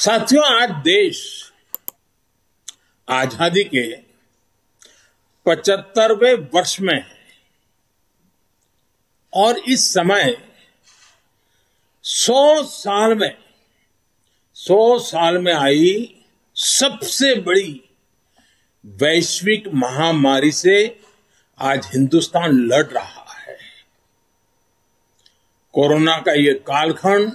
साथियों, आज देश आजादी के 75वें वर्ष में है और इस समय 100 साल में आई सबसे बड़ी वैश्विक महामारी से आज हिंदुस्तान लड़ रहा है। कोरोना का ये कालखंड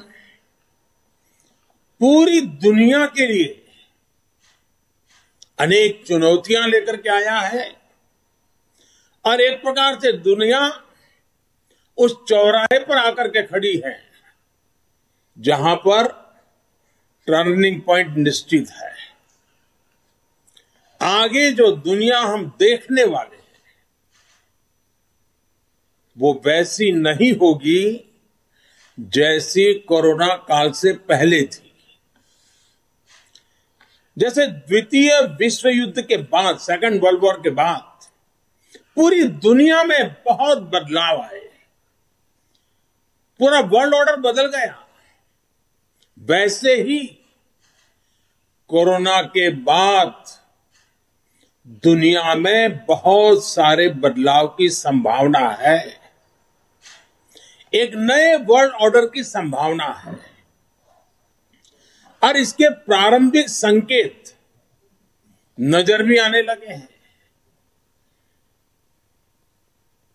पूरी दुनिया के लिए अनेक चुनौतियां लेकर के आया है और एक प्रकार से दुनिया उस चौराहे पर आकर के खड़ी है जहां पर टर्निंग पॉइंट निश्चित है। आगे जो दुनिया हम देखने वाले हैं वो वैसी नहीं होगी जैसी कोरोना काल से पहले थी। जैसे द्वितीय विश्व युद्ध के बाद, सेकंड वर्ल्ड वॉर के बाद पूरी दुनिया में बहुत बदलाव आए, पूरा वर्ल्ड ऑर्डर बदल गया, वैसे ही कोरोना के बाद दुनिया में बहुत सारे बदलाव की संभावना है। एक नए वर्ल्ड ऑर्डर की संभावना है और इसके प्रारंभिक संकेत नजर भी आने लगे हैं।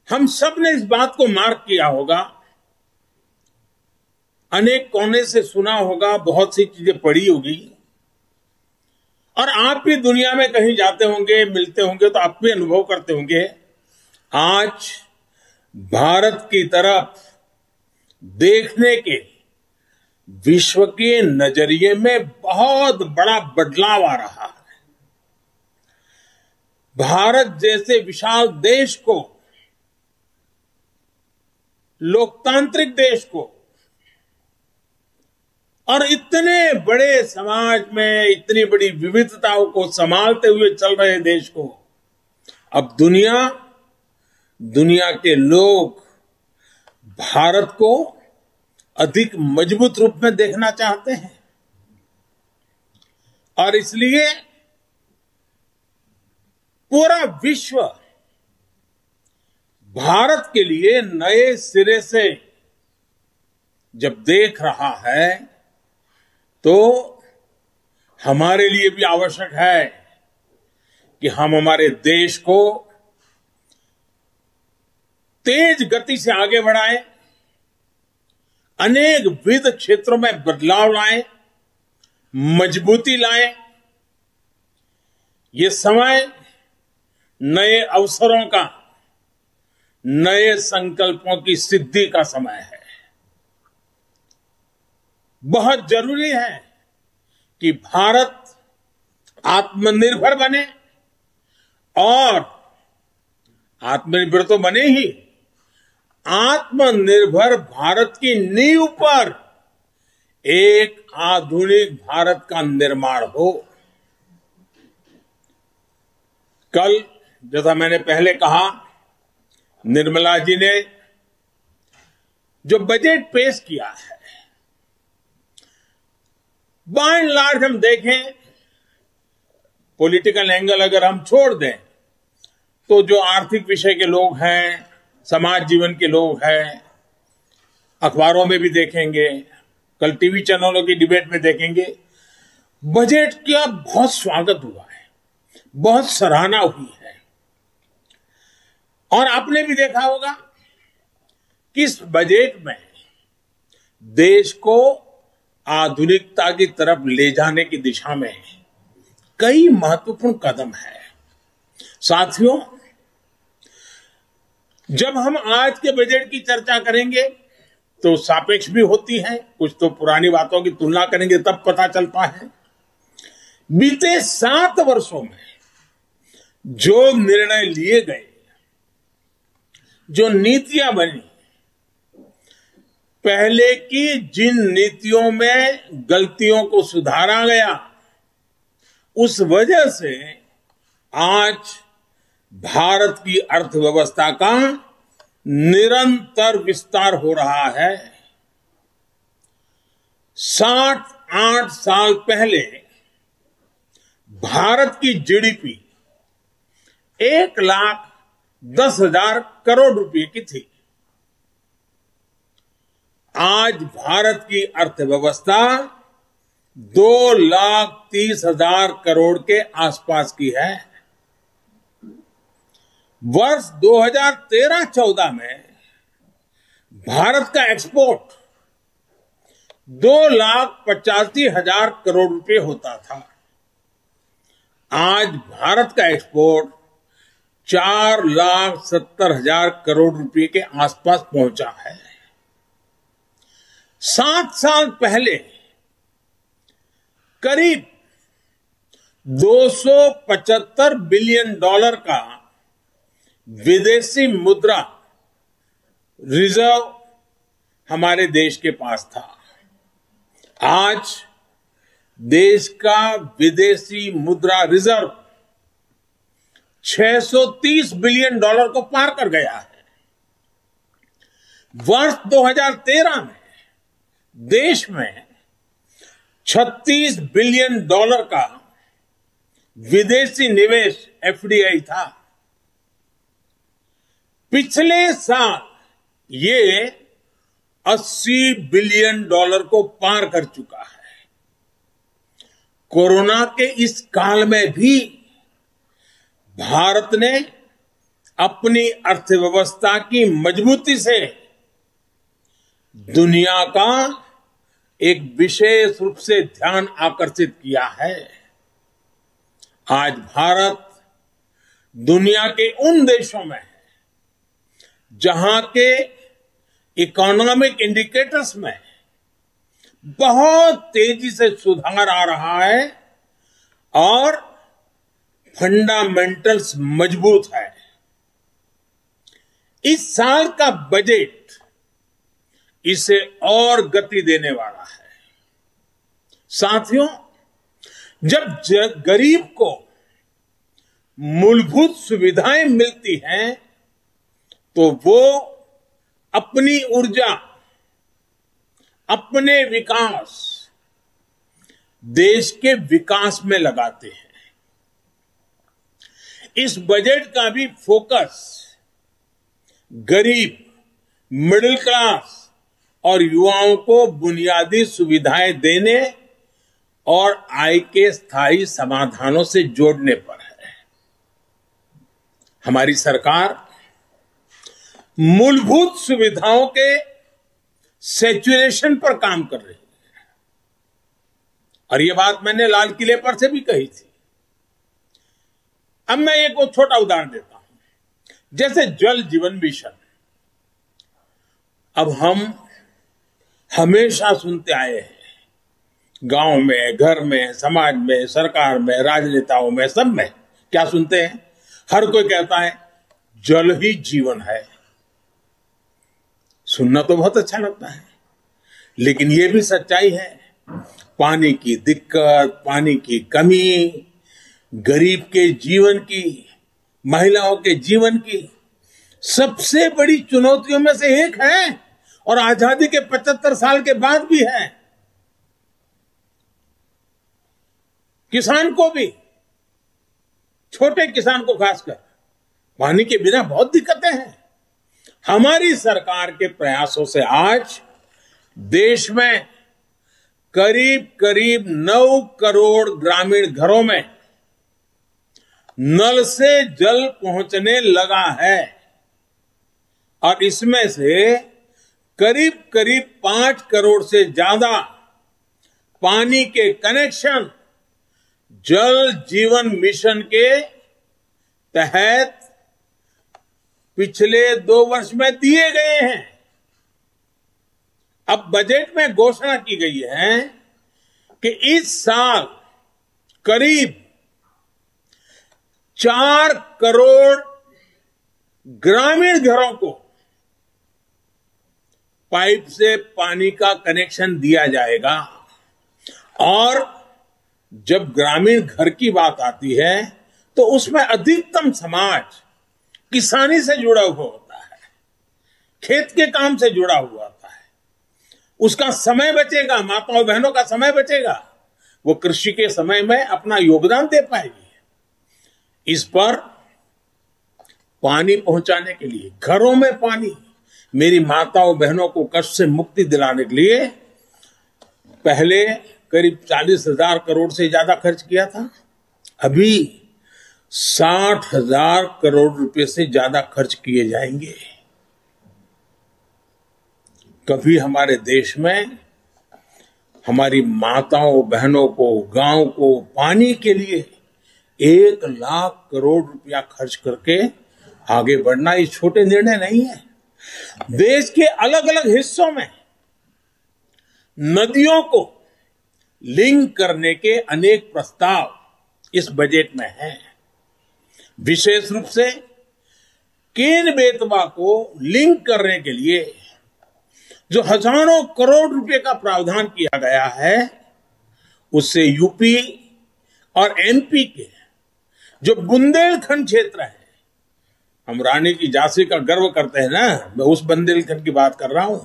हम सब ने इस बात को मार्क किया होगा, अनेक कोने से सुना होगा, बहुत सी चीजें पढ़ी होगी और आप भी दुनिया में कहीं जाते होंगे, मिलते होंगे तो आप भी अनुभव करते होंगे। आज भारत की तरफ देखने के विश्व के नजरिए में बहुत बड़ा बदलाव आ रहा है। भारत जैसे विशाल देश को, लोकतांत्रिक देश को और इतने बड़े समाज में इतनी बड़ी विविधताओं को संभालते हुए चल रहे देश को अब दुनिया के लोग भारत को अधिक मजबूत रूप में देखना चाहते हैं और इसलिए पूरा विश्व भारत के लिए नए सिरे से जब देख रहा है तो हमारे लिए भी आवश्यक है कि हम हमारे देश को तेज गति से आगे बढ़ाएं, अनेक विविध क्षेत्रों में बदलाव लाएं, मजबूती लाएं। ये समय नए अवसरों का, नए संकल्पों की सिद्धि का समय है। बहुत जरूरी है कि भारत आत्मनिर्भर बने और आत्मनिर्भर तो बने ही, आत्मनिर्भर भारत की नींव पर एक आधुनिक भारत का निर्माण हो। कल जैसा मैंने पहले कहा, निर्मला जी ने जो बजट पेश किया है, बाय एंड लार्ज हम देखें, पॉलिटिकल एंगल अगर हम छोड़ दें तो जो आर्थिक विषय के लोग हैं, समाज जीवन के लोग हैं, अखबारों में भी देखेंगे, कल टीवी चैनलों की डिबेट में देखेंगे, बजट का बहुत स्वागत हुआ है, बहुत सराहना हुई है। और आपने भी देखा होगा कि इस बजट में देश को आधुनिकता की तरफ ले जाने की दिशा में कई महत्वपूर्ण कदम है। साथियों, जब हम आज के बजट की चर्चा करेंगे तो सापेक्ष भी होती है, कुछ तो पुरानी बातों की तुलना करेंगे तब पता चलता है। बीते 7 वर्षों में जो निर्णय लिए गए, जो नीतियां बनी, पहले की जिन नीतियों में गलतियों को सुधारा गया, उस वजह से आज भारत की अर्थव्यवस्था का निरंतर विस्तार हो रहा है। 60 8 साल पहले भारत की जीडीपी 1,10,000 करोड़ रुपए की थी। आज भारत की अर्थव्यवस्था 2,30,000 करोड़ के आसपास की है। वर्ष 2013-14 में भारत का एक्सपोर्ट 2,85,000 करोड़ रुपए होता था। आज भारत का एक्सपोर्ट 4,70,000 करोड़ रुपए के आसपास पहुंचा है। 7 साल पहले करीब $275 बिलियन का विदेशी मुद्रा रिजर्व हमारे देश के पास था। आज देश का विदेशी मुद्रा रिजर्व $630 बिलियन को पार कर गया है। वर्ष 2013 में देश में $36 बिलियन का विदेशी निवेश एफडीआई था। पिछले साल ये $80 बिलियन को पार कर चुका है। कोरोना के इस काल में भी भारत ने अपनी अर्थव्यवस्था की मजबूती से दुनिया का एक विशेष रूप से ध्यान आकर्षित किया है। आज भारत दुनिया के उन देशों में है जहां के इकोनॉमिक इंडिकेटर्स में बहुत तेजी से सुधार आ रहा है और फंडामेंटल्स मजबूत है। इस साल का बजट इसे और गति देने वाला है। साथियों, जब गरीब को मूलभूत सुविधाएं मिलती हैं तो वो अपनी ऊर्जा, अपने विकास, देश के विकास में लगाते हैं। इस बजट का भी फोकस गरीब, मिडिल क्लास और युवाओं को बुनियादी सुविधाएं देने और आय के स्थायी समाधानों से जोड़ने पर है। हमारी सरकार मूलभूत सुविधाओं के सैचुरेशन पर काम कर रही है और ये बात मैंने लाल किले पर से भी कही थी। अब मैं एक छोटा उदाहरण देता हूं, जैसे जल जीवन मिशन। अब हम हमेशा सुनते आए हैं, गांव में, घर में, समाज में, सरकार में, राजनेताओं में, सब में क्या सुनते हैं? हर कोई कहता है जल ही जीवन है। सुनना तो बहुत अच्छा लगता है, लेकिन यह भी सच्चाई है, पानी की दिक्कत, पानी की कमी, गरीब के जीवन की, महिलाओं के जीवन की सबसे बड़ी चुनौतियों में से एक है और आजादी के 75 साल के बाद भी है। किसान को भी, छोटे किसान को खासकर, पानी के बिना बहुत दिक्कतें हैं। हमारी सरकार के प्रयासों से आज देश में करीब करीब 9 करोड़ ग्रामीण घरों में नल से जल पहुंचने लगा है और इसमें से करीब करीब 5 करोड़ से ज्यादा पानी के कनेक्शन जल जीवन मिशन के तहत पिछले 2 वर्ष में दिए गए हैं। अब बजट में घोषणा की गई है कि इस साल करीब 4 करोड़ ग्रामीण घरों को पाइप से पानी का कनेक्शन दिया जाएगा। और जब ग्रामीण घर की बात आती है तो उसमें अधिकतम समाज किसानी से जुड़ा हुआ होता है, खेत के काम से जुड़ा हुआ होता है। उसका समय बचेगा, माताओं बहनों का समय बचेगा, वो कृषि के समय में अपना योगदान दे पाएगी। इस पर पानी पहुंचाने के लिए, घरों में पानी, मेरी माताओं बहनों को कष्ट से मुक्ति दिलाने के लिए पहले करीब 40,000 करोड़ से ज्यादा खर्च किया था, अभी 60,000 करोड़ रुपए से ज्यादा खर्च किए जाएंगे। कभी हमारे देश में हमारी माताओं बहनों को, गांव को पानी के लिए 1 लाख करोड़ रुपया खर्च करके आगे बढ़ना ये छोटे निर्णय नहीं है। देश के अलग अलग हिस्सों में नदियों को लिंक करने के अनेक प्रस्ताव इस बजट में हैं। विशेष रूप से केन बेतवा को लिंक करने के लिए जो हजारों करोड़ रुपए का प्रावधान किया गया है, उससे यूपी और एमपी के जो बुंदेलखंड क्षेत्र है, हम रानी की झांसी का गर्व करते हैं ना, मैं उस बुंदेलखंड की बात कर रहा हूं।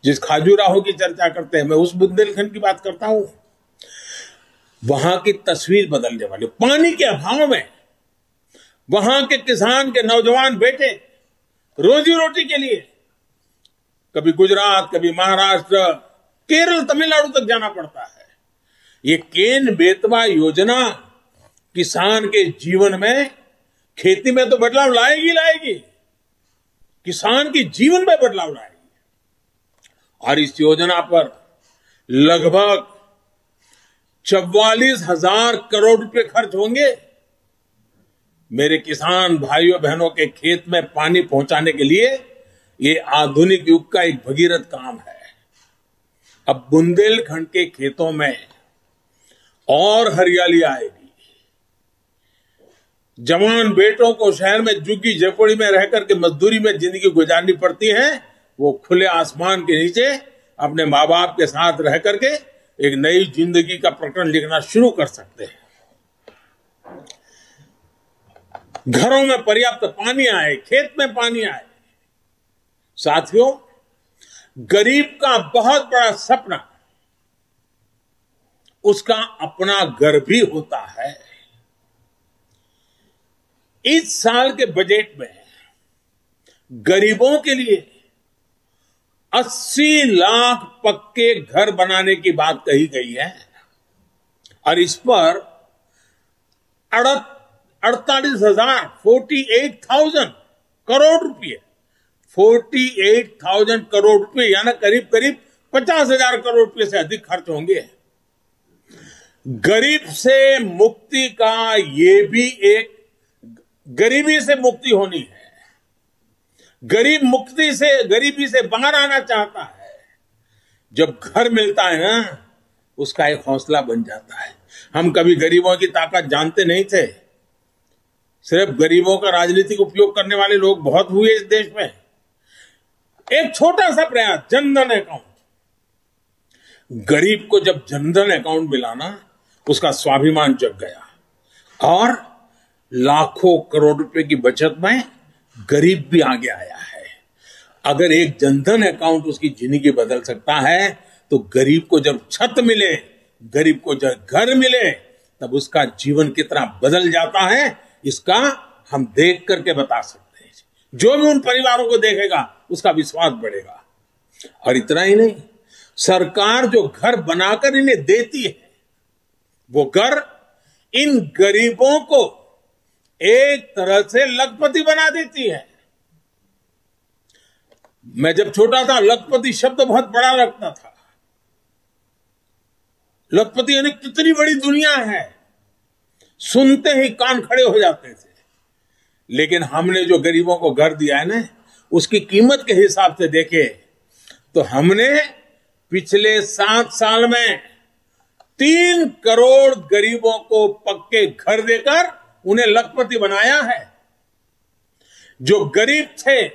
जिस खाजूराहो की चर्चा करते हैं, मैं उस बुंदेलखंड की बात करता हूं। वहां की तस्वीर बदलने वाली, पानी के अभाव में वहां के किसान के नौजवान बेटे रोजी रोटी के लिए कभी गुजरात, कभी महाराष्ट्र, केरल, तमिलनाडु तक जाना पड़ता है। ये केन बेतवा योजना किसान के जीवन में, खेती में तो बदलाव लाएगी, किसान के जीवन में बदलाव लाएगी। और इस योजना पर लगभग 44,000 करोड़ रुपए खर्च होंगे। मेरे किसान भाइयों बहनों के खेत में पानी पहुंचाने के लिए ये आधुनिक युग का एक भगीरथ काम है। अब बुंदेलखंड के खेतों में और हरियाली आएगी। जवान बेटों को शहर में झुग्गी झोपड़ी में रहकर के मजदूरी में जिंदगी गुजारनी पड़ती है, वो खुले आसमान के नीचे अपने माँ बाप के साथ रह करके एक नई जिंदगी का प्रकरण लिखना शुरू कर सकते हैं। घरों में पर्याप्त पानी आए, खेत में पानी आए। साथियों, गरीब का बहुत बड़ा सपना उसका अपना घर भी होता है। इस साल के बजट में गरीबों के लिए 80 लाख पक्के घर बनाने की बात कही गई है और इस पर 48,000 करोड़ रुपए, 48,000 करोड़ रुपए यानी करीब करीब 50,000 करोड़ रुपए से अधिक खर्च होंगे। गरीब से मुक्ति का ये भी एक, गरीबी से मुक्ति होनी है। गरीब गरीबी से बाहर आना चाहता है। जब घर मिलता है ना, उसका एक हौसला बन जाता है। हम कभी गरीबों की ताकत जानते नहीं थे। सिर्फ गरीबों का राजनीतिक उपयोग करने वाले लोग बहुत हुए इस देश में। एक छोटा सा प्रयास, जनधन अकाउंट। गरीब को जब जनधन अकाउंट मिला ना, उसका स्वाभिमान जग गया और लाखों करोड़ रुपए की बचत में गरीब भी आगे आया है। अगर एक जनधन अकाउंट उसकी जिंदगी बदल सकता है, तो गरीब को जब छत मिले, गरीब को जब घर मिले, तब उसका जीवन कितना बदल जाता है, इसका हम देख करके बता सकते हैं। जो भी उन परिवारों को देखेगा, उसका विश्वास बढ़ेगा। और इतना ही नहीं, सरकार जो घर बनाकर इन्हें देती है, वो घर इन गरीबों को एक तरह से लखपति बना देती है। मैं जब छोटा था, लखपति शब्द बहुत बड़ा लगता था। लखपति यानी कितनी बड़ी दुनिया है, सुनते ही कान खड़े हो जाते थे। लेकिन हमने जो गरीबों को घर दिया है ना, उसकी कीमत के हिसाब से देखे तो हमने पिछले 7 साल में 3 करोड़ गरीबों को पक्के घर देकर उन्हें लखपति बनाया है। जो गरीब थे,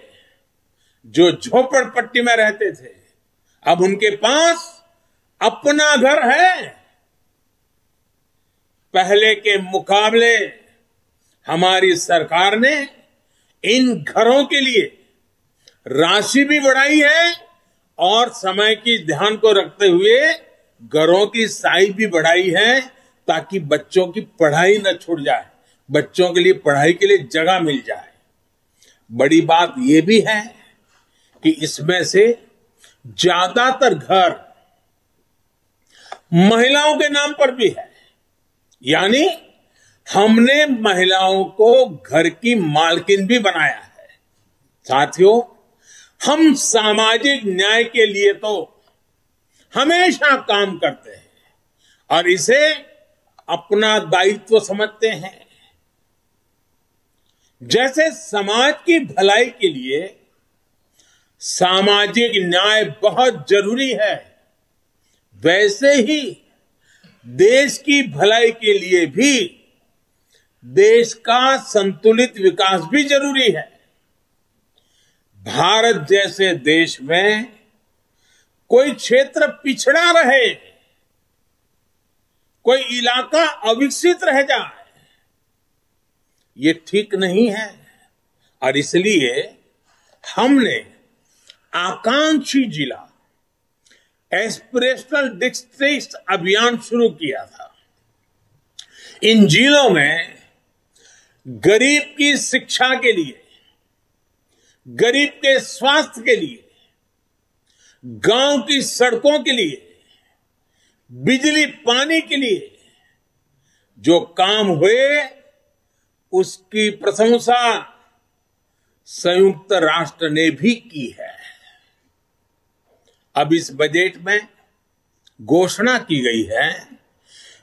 जो झोपड़पट्टी में रहते थे, अब उनके पास अपना घर है। पहले के मुकाबले हमारी सरकार ने इन घरों के लिए राशि भी बढ़ाई है और समय की ध्यान को रखते हुए घरों की साइज भी बढ़ाई है ताकि बच्चों की पढ़ाई न छूट जाए, बच्चों के लिए पढ़ाई के लिए जगह मिल जाए। बड़ी बात यह भी है कि इसमें से ज्यादातर घर महिलाओं के नाम पर भी है, यानी हमने महिलाओं को घर की मालकिन भी बनाया है। साथियों, हम सामाजिक न्याय के लिए तो हमेशा काम करते हैं और इसे अपना दायित्व समझते हैं। जैसे समाज की भलाई के लिए सामाजिक न्याय बहुत जरूरी है, वैसे ही देश की भलाई के लिए भी देश का संतुलित विकास भी जरूरी है। भारत जैसे देश में कोई क्षेत्र पिछड़ा रहे, कोई इलाका अविकसित रह जाए, ये ठीक नहीं है। और इसलिए हमने आकांक्षी जिला एस्पिरेशनल डिस्ट्रिक्ट अभियान शुरू किया था। इन जिलों में गरीब की शिक्षा के लिए, गरीब के स्वास्थ्य के लिए, गांव की सड़कों के लिए, बिजली पानी के लिए जो काम हुए उसकी प्रशंसा संयुक्त राष्ट्र ने भी की है। अब इस बजट में घोषणा की गई है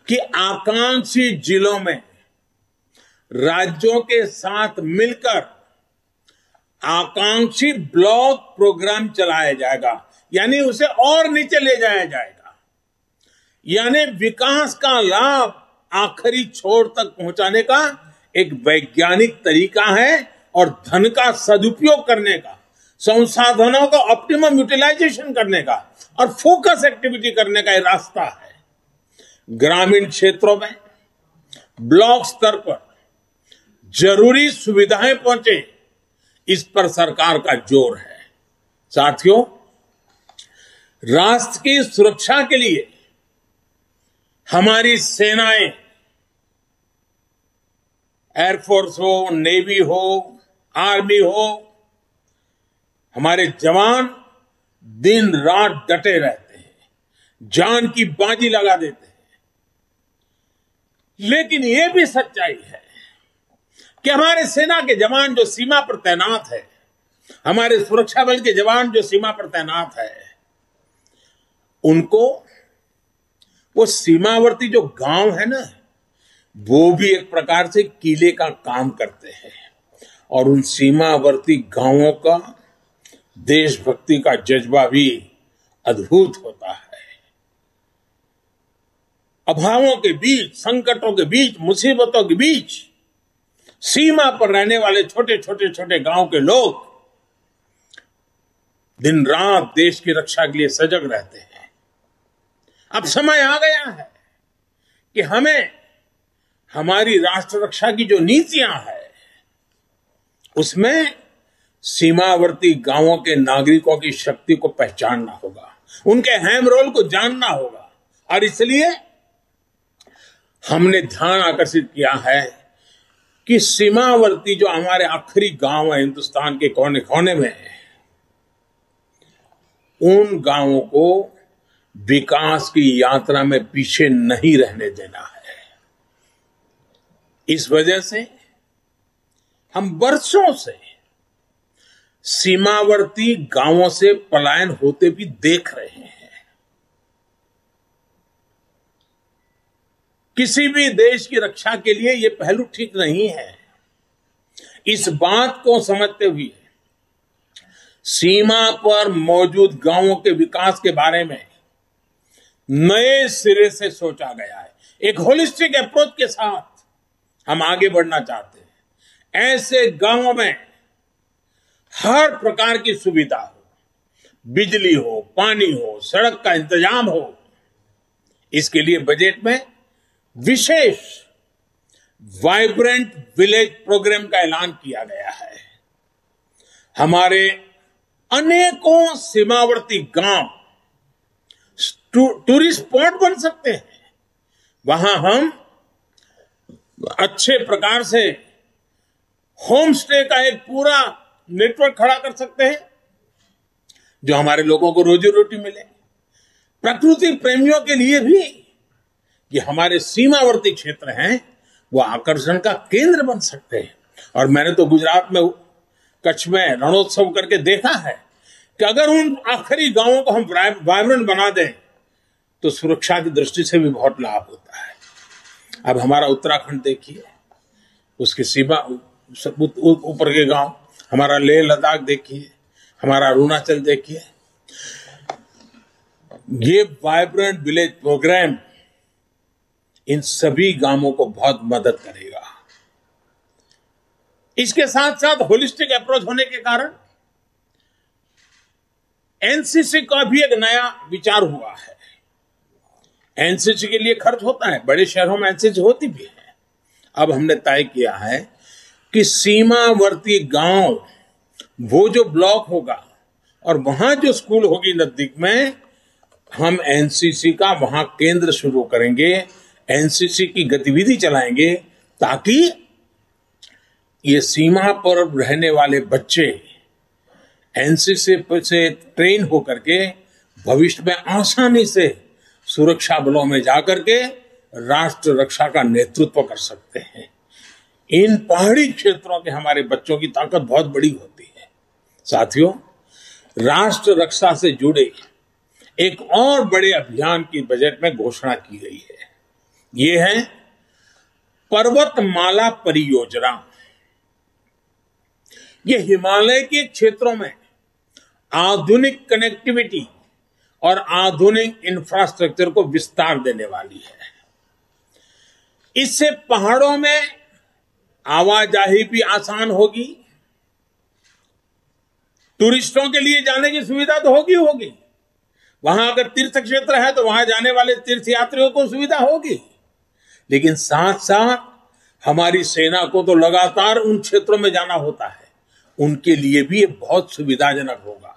कि आकांक्षी जिलों में राज्यों के साथ मिलकर आकांक्षी ब्लॉक प्रोग्राम चलाया जाएगा, यानी उसे और नीचे ले जाया जाएगा। यानी विकास का लाभ आखिरी छोर तक पहुंचाने का एक वैज्ञानिक तरीका है और धन का सदुपयोग करने का, संसाधनों का ऑप्टिमम यूटिलाइजेशन करने का और फोकस एक्टिविटी करने का एक रास्ता है। ग्रामीण क्षेत्रों में ब्लॉक स्तर पर जरूरी सुविधाएं पहुंचे, इस पर सरकार का जोर है। साथियों, राष्ट्र की सुरक्षा के लिए हमारी सेनाएं, एयरफोर्स हो, नेवी हो, आर्मी हो, हमारे जवान दिन रात डटे रहते हैं, जान की बाजी लगा देते हैं। लेकिन यह भी सच्चाई है कि हमारे सेना के जवान जो सीमा पर तैनात है, हमारे सुरक्षा बल के जवान जो सीमा पर तैनात है, उनको वो सीमावर्ती जो गांव है ना, वो भी एक प्रकार से किले का काम करते हैं और उन सीमावर्ती गांवों का देशभक्ति का जज्बा भी अद्भुत होता है। अभावों के बीच, संकटों के बीच, मुसीबतों के बीच सीमा पर रहने वाले छोटे गांव के लोग दिन रात देश की रक्षा के लिए सजग रहते हैं। अब समय आ गया है कि हमें हमारी राष्ट्र रक्षा की जो नीतियां हैं उसमें सीमावर्ती गांवों के नागरिकों की शक्ति को पहचानना होगा, उनके अहम रोल को जानना होगा। और इसलिए हमने ध्यान आकर्षित किया है कि सीमावर्ती जो हमारे आखिरी गांव है हिंदुस्तान के कोने कोने में, उन गांवों को विकास की यात्रा में पीछे नहीं रहने देना है। इस वजह से हम वर्षों से सीमावर्ती गांवों से पलायन होते भी देख रहे हैं। किसी भी देश की रक्षा के लिए यह पहलू ठीक नहीं है। इस बात को समझते हुए सीमा पर मौजूद गांवों के विकास के बारे में नए सिरे से सोचा गया है। एक होलिस्टिक अप्रोच के साथ हम आगे बढ़ना चाहते हैं। ऐसे गांवों में हर प्रकार की सुविधा हो, बिजली हो, पानी हो, सड़क का इंतजाम हो। इसके लिए बजट में विशेष वाइब्रेंट विलेज प्रोग्राम का ऐलान किया गया है। हमारे अनेकों सीमावर्ती गांव टूरिस्ट स्पॉट बन सकते हैं। वहां हम अच्छे प्रकार से होम स्टे का एक पूरा नेटवर्क खड़ा कर सकते हैं, जो हमारे लोगों को रोजी रोटी मिले। प्रकृति प्रेमियों के लिए भी ये हमारे सीमावर्ती क्षेत्र हैं, वो आकर्षण का केंद्र बन सकते हैं। और मैंने तो गुजरात में कच्छ में रणोत्सव करके देखा है कि अगर उन आखिरी गांवों को हम वाइब्रेंट बना दें तो सुरक्षा की दृष्टि से भी बहुत लाभ होता है। अब हमारा उत्तराखंड देखिए, उसकी सीमा ऊपर के गांव, हमारा लेह लद्दाख देखिए, हमारा अरुणाचल देखिए। ये वाइब्रेंट विलेज प्रोग्राम इन सभी गांवों को बहुत मदद करेगा। इसके साथ साथ होलिस्टिक अप्रोच होने के कारण एनसीसी का भी एक नया विचार हुआ है। एनसीसी के लिए खर्च होता है, बड़े शहरों में एनसीसी होती भी है। अब हमने तय किया है कि सीमावर्ती गांव, वो जो ब्लॉक होगा और वहां जो स्कूल होगी नजदीक में, हम एनसीसी का वहां केंद्र शुरू करेंगे, एनसीसी की गतिविधि चलाएंगे, ताकि ये सीमा पर रहने वाले बच्चे एनसीसी से ट्रेन होकर के भविष्य में आसानी से सुरक्षा बलों में जाकर के राष्ट्र रक्षा का नेतृत्व कर सकते हैं। इन पहाड़ी क्षेत्रों के हमारे बच्चों की ताकत बहुत बड़ी होती है। साथियों, राष्ट्र रक्षा से जुड़े एक और बड़े अभियान की बजट में घोषणा की गई है। ये है पर्वतमाला परियोजना। ये हिमालय के क्षेत्रों में आधुनिक कनेक्टिविटी और आधुनिक इंफ्रास्ट्रक्चर को विस्तार देने वाली है। इससे पहाड़ों में आवाजाही भी आसान होगी, टूरिस्टों के लिए जाने की सुविधा तो होगी। वहां अगर तीर्थ क्षेत्र है तो वहां जाने वाले तीर्थ यात्रियों को सुविधा होगी, लेकिन साथ साथ हमारी सेना को तो लगातार उन क्षेत्रों में जाना होता है, उनके लिए भी ये बहुत सुविधाजनक होगा।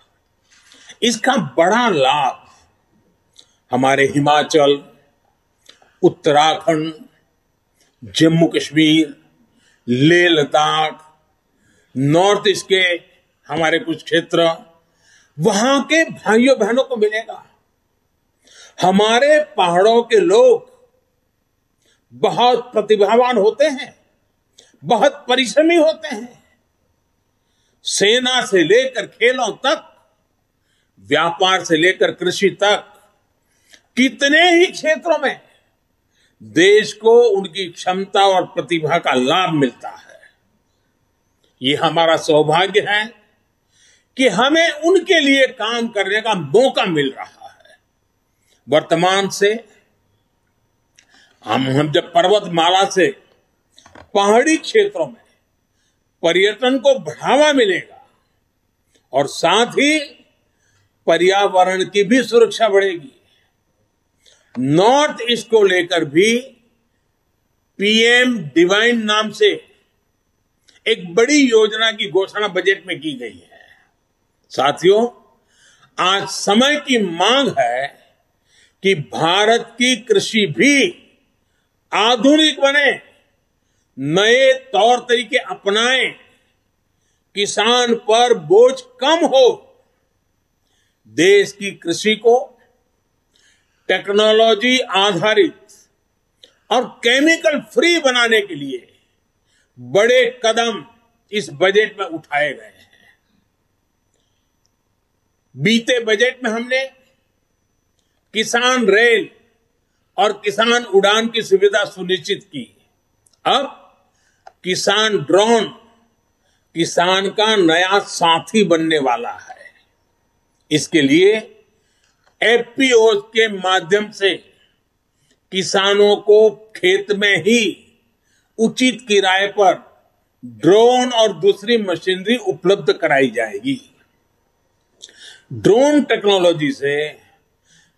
इसका बड़ा लाभ हमारे हिमाचल, उत्तराखंड, जम्मू कश्मीर, लेह लद्दाख, नॉर्थ ईस्ट के हमारे कुछ क्षेत्र, वहां के भाइयों बहनों को मिलेगा। हमारे पहाड़ों के लोग बहुत प्रतिभावान होते हैं, बहुत परिश्रमी होते हैं। सेना से लेकर खेलों तक, व्यापार से लेकर कृषि तक, कितने ही क्षेत्रों में देश को उनकी क्षमता और प्रतिभा का लाभ मिलता है। ये हमारा सौभाग्य है कि हमें उनके लिए काम करने का मौका मिल रहा है। वर्तमान से हम जब पर्वतमाला से पहाड़ी क्षेत्रों में पर्यटन को बढ़ावा मिलेगा और साथ ही पर्यावरण की भी सुरक्षा बढ़ेगी। नॉर्थ ईस्ट को लेकर भी पीएम डिवाइन नाम से एक बड़ी योजना की घोषणा बजट में की गई है। साथियों, आज समय की मांग है कि भारत की कृषि भी आधुनिक बने, नए तौर तरीके अपनाएं, किसान पर बोझ कम हो। देश की कृषि को टेक्नोलॉजी आधारित और केमिकल फ्री बनाने के लिए बड़े कदम इस बजट में उठाए गए हैं। बीते बजट में हमने किसान रेल और किसान उड़ान की सुविधा सुनिश्चित की। अब किसान ड्रोन किसान का नया साथी बनने वाला है। इसके लिए एफपीओ के माध्यम से किसानों को खेत में ही उचित किराए पर ड्रोन और दूसरी मशीनरी उपलब्ध कराई जाएगी। ड्रोन टेक्नोलॉजी से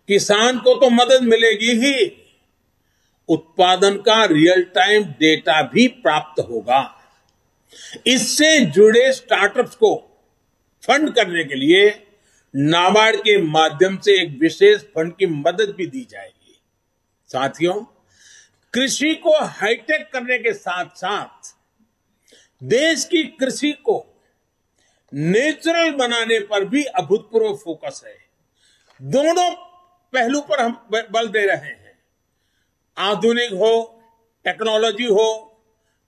किसान को तो मदद मिलेगी ही, उत्पादन का रियल टाइम डेटा भी प्राप्त होगा। इससे जुड़े स्टार्टअप्स को फंड करने के लिए नाबार्ड के माध्यम से एक विशेष फंड की मदद भी दी जाएगी। साथियों, कृषि को हाईटेक करने के साथ साथ देश की कृषि को नेचुरल बनाने पर भी अभूतपूर्व फोकस है। दोनों पहलू पर हम बल दे रहे हैं। आधुनिक हो, टेक्नोलॉजी हो,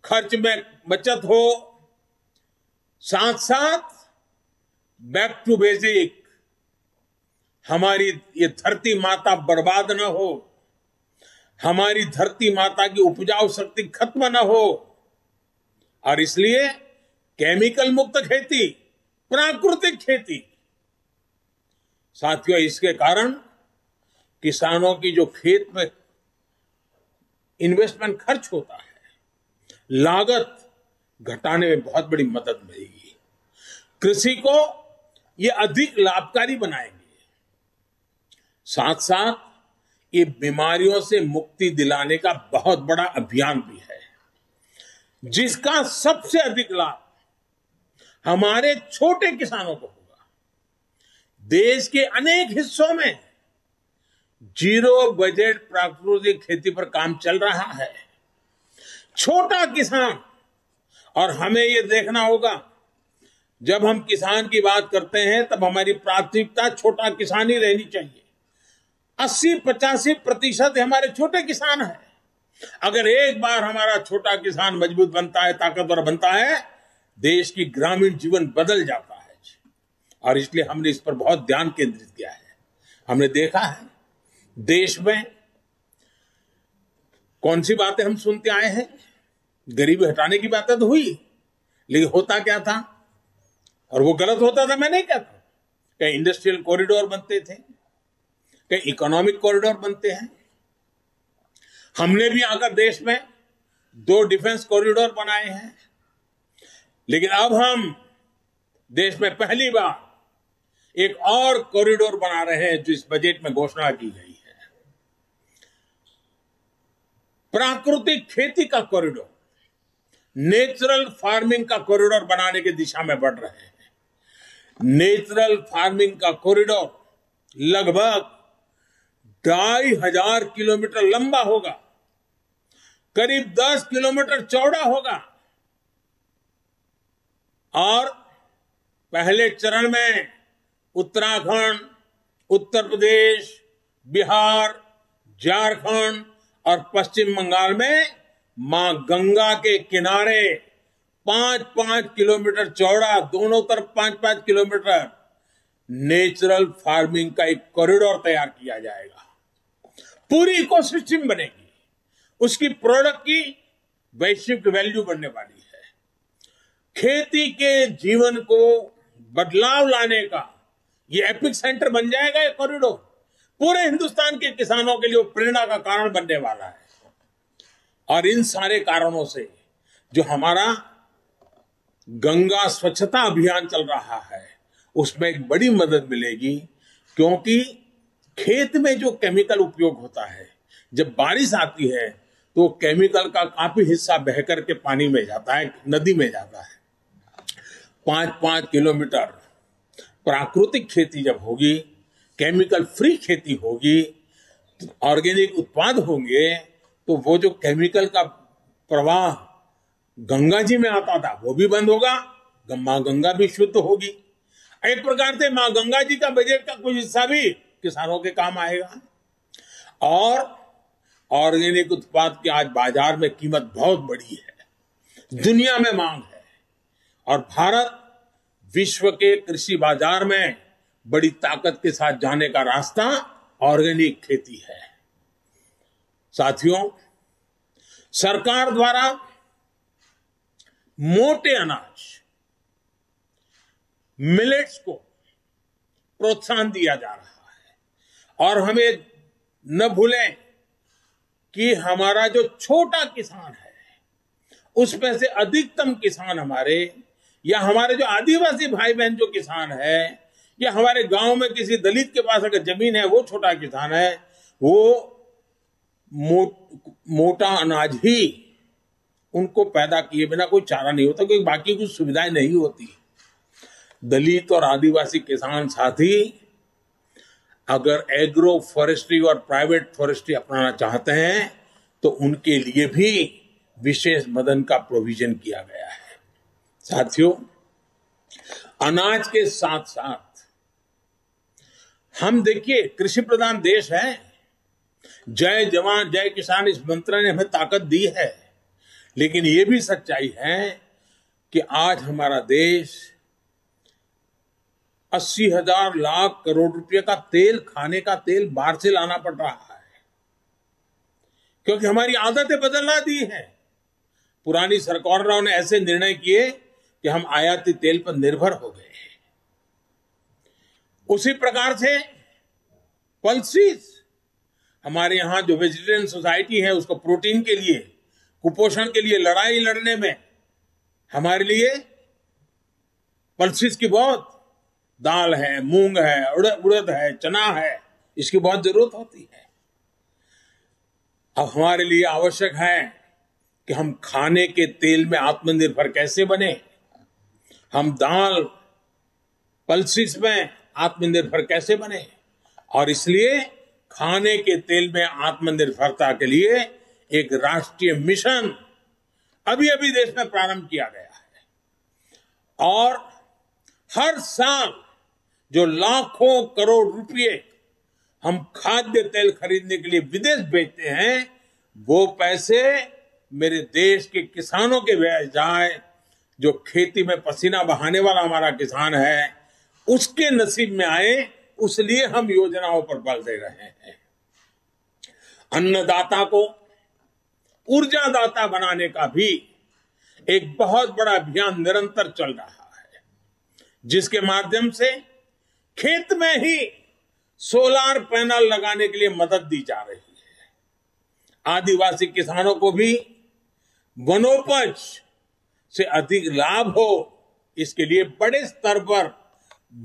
खर्च में बचत हो, साथ साथ बैक टू बेसिक, हमारी ये धरती माता बर्बाद न हो, हमारी धरती माता की उपजाऊ शक्ति खत्म न हो, और इसलिए केमिकल मुक्त खेती, प्राकृतिक खेती। साथियों, इसके कारण किसानों की जो खेत में इन्वेस्टमेंट खर्च होता है, लागत घटाने में बहुत बड़ी मदद मिलेगी। कृषि को ये अधिक लाभकारी बनाएंगे। साथ साथ ये बीमारियों से मुक्ति दिलाने का बहुत बड़ा अभियान भी है, जिसका सबसे अधिक लाभ हमारे छोटे किसानों को होगा। देश के अनेक हिस्सों में जीरो बजट प्राकृतिक खेती पर काम चल रहा है। छोटा किसान, और हमें यह देखना होगा, जब हम किसान की बात करते हैं तब हमारी प्राथमिकता छोटा किसान ही रहनी चाहिए। 80-85% हमारे छोटे किसान हैं। अगर एक बार हमारा छोटा किसान मजबूत बनता है, ताकतवर बनता है, देश की ग्रामीण जीवन बदल जाता है। और इसलिए हमने इस पर बहुत ध्यान केंद्रित किया है। हमने देखा है देश में कौन सी बातें हम सुनते आए हैं। गरीबी हटाने की बातें तो हुई, लेकिन होता क्या था, और वो गलत होता था, मैं नहीं कहता। कहीं इंडस्ट्रियल कॉरिडोर बनते थे, कहीं इकोनॉमिक कॉरिडोर बनते हैं। हमने भी आकर देश में 2 डिफेंस कॉरिडोर बनाए हैं, लेकिन अब हम देश में पहली बार एक और कॉरिडोर बना रहे हैं, जो इस बजट में घोषणा की गई है। प्राकृतिक खेती का कॉरिडोर, नेचुरल फार्मिंग का कॉरिडोर बनाने की दिशा में बढ़ रहे हैं। नेचुरल फार्मिंग का कॉरिडोर लगभग 2500 किलोमीटर लंबा होगा, करीब 10 किलोमीटर चौड़ा होगा, और पहले चरण में उत्तराखंड, उत्तर प्रदेश, बिहार, झारखंड और पश्चिम बंगाल में मां गंगा के किनारे 5-5 किलोमीटर चौड़ा, दोनों तरफ 5-5 किलोमीटर नेचुरल फार्मिंग का एक कॉरिडोर तैयार किया जाएगा। पूरी इकोसिस्टम बनेगी, उसकी प्रोडक्ट की वैश्विक वैल्यू बढ़ने वाली है। खेती के जीवन को बदलाव लाने का ये एपिक सेंटर बन जाएगा। ये कॉरिडोर पूरे हिंदुस्तान के किसानों के लिए प्रेरणा का कारण बनने वाला है। और इन सारे कारणों से जो हमारा गंगा स्वच्छता अभियान चल रहा है, उसमें एक बड़ी मदद मिलेगी, क्योंकि खेत में जो केमिकल उपयोग होता है, जब बारिश आती है तो केमिकल का काफी हिस्सा बहकर के पानी में जाता है, नदी में जाता है। 5-5 किलोमीटर प्राकृतिक खेती जब होगी, केमिकल फ्री खेती होगी, ऑर्गेनिक उत्पाद होंगे, तो वो जो केमिकल का प्रवाह गंगा जी में आता था वो भी बंद होगा, मां गंगा भी शुद्ध होगी। एक प्रकार से मां गंगा जी का बजट का कुछ हिस्सा भी किसानों के काम आएगा। और ऑर्गेनिक उत्पाद की आज बाजार में कीमत बहुत बड़ी है, दुनिया में मांग है, और भारत विश्व के कृषि बाजार में बड़ी ताकत के साथ जाने का रास्ता ऑर्गेनिक खेती है। साथियों, सरकार द्वारा मोटे अनाज, मिलेट्स को प्रोत्साहन दिया जा रहा है। और हमें न भूलें कि हमारा जो छोटा किसान है, उसमें से अधिकतम किसान हमारे, या हमारे जो आदिवासी भाई बहन जो किसान है, या हमारे गांव में किसी दलित के पास अगर जमीन है, वो छोटा किसान है, वो मोटा अनाज ही उनको पैदा किए बिना कोई चारा नहीं होता, क्योंकि बाकी कुछ सुविधाएं नहीं होती। दलित और आदिवासी किसान साथी अगर एग्रो फॉरेस्ट्री और प्राइवेट फॉरेस्ट्री अपनाना चाहते हैं तो उनके लिए भी विशेष मदद का प्रोविजन किया गया है। साथियों, अनाज के साथ साथ हम देखिए कृषि प्रधान देश है। जय जवान जय किसान इस मंत्र ने हमें ताकत दी है, लेकिन ये भी सच्चाई है कि आज हमारा देश 80,000 लाख करोड़ रुपए का तेल, खाने का तेल बाहर से लाना पड़ रहा है, क्योंकि हमारी आदतें बदलना दी है। पुरानी सरकारों ने ऐसे निर्णय किए कि हम आयाती तेल पर निर्भर हो गए। उसी प्रकार से पल्सीज, हमारे यहां जो वेजिटेरियन सोसाइटी है उसको प्रोटीन के लिए, कुपोषण के लिए लड़ाई लड़ने में हमारे लिए पल्सीज की बहुत, दाल है, मूंग है, उड़द है, चना है, इसकी बहुत जरूरत होती है। अब हमारे लिए आवश्यक है कि हम खाने के तेल में आत्मनिर्भर कैसे बने, हम दाल पल्सीज में आत्मनिर्भर कैसे बने, और इसलिए खाने के तेल में आत्मनिर्भरता के लिए एक राष्ट्रीय मिशन अभी अभी देश में प्रारंभ किया गया है। और हर साल जो लाखों करोड़ रुपए हम खाद्य तेल खरीदने के लिए विदेश भेजते हैं, वो पैसे मेरे देश के किसानों के भेज जाए। जो खेती में पसीना बहाने वाला हमारा किसान है उसके नसीब में आए, उसलिए हम योजनाओं पर बल दे रहे हैं। अन्नदाता को ऊर्जादाता बनाने का भी एक बहुत बड़ा अभियान निरंतर चल रहा है, जिसके माध्यम से खेत में ही सोलार पैनल लगाने के लिए मदद दी जा रही है। आदिवासी किसानों को भी वनोपज से अधिक लाभ हो, इसके लिए बड़े स्तर पर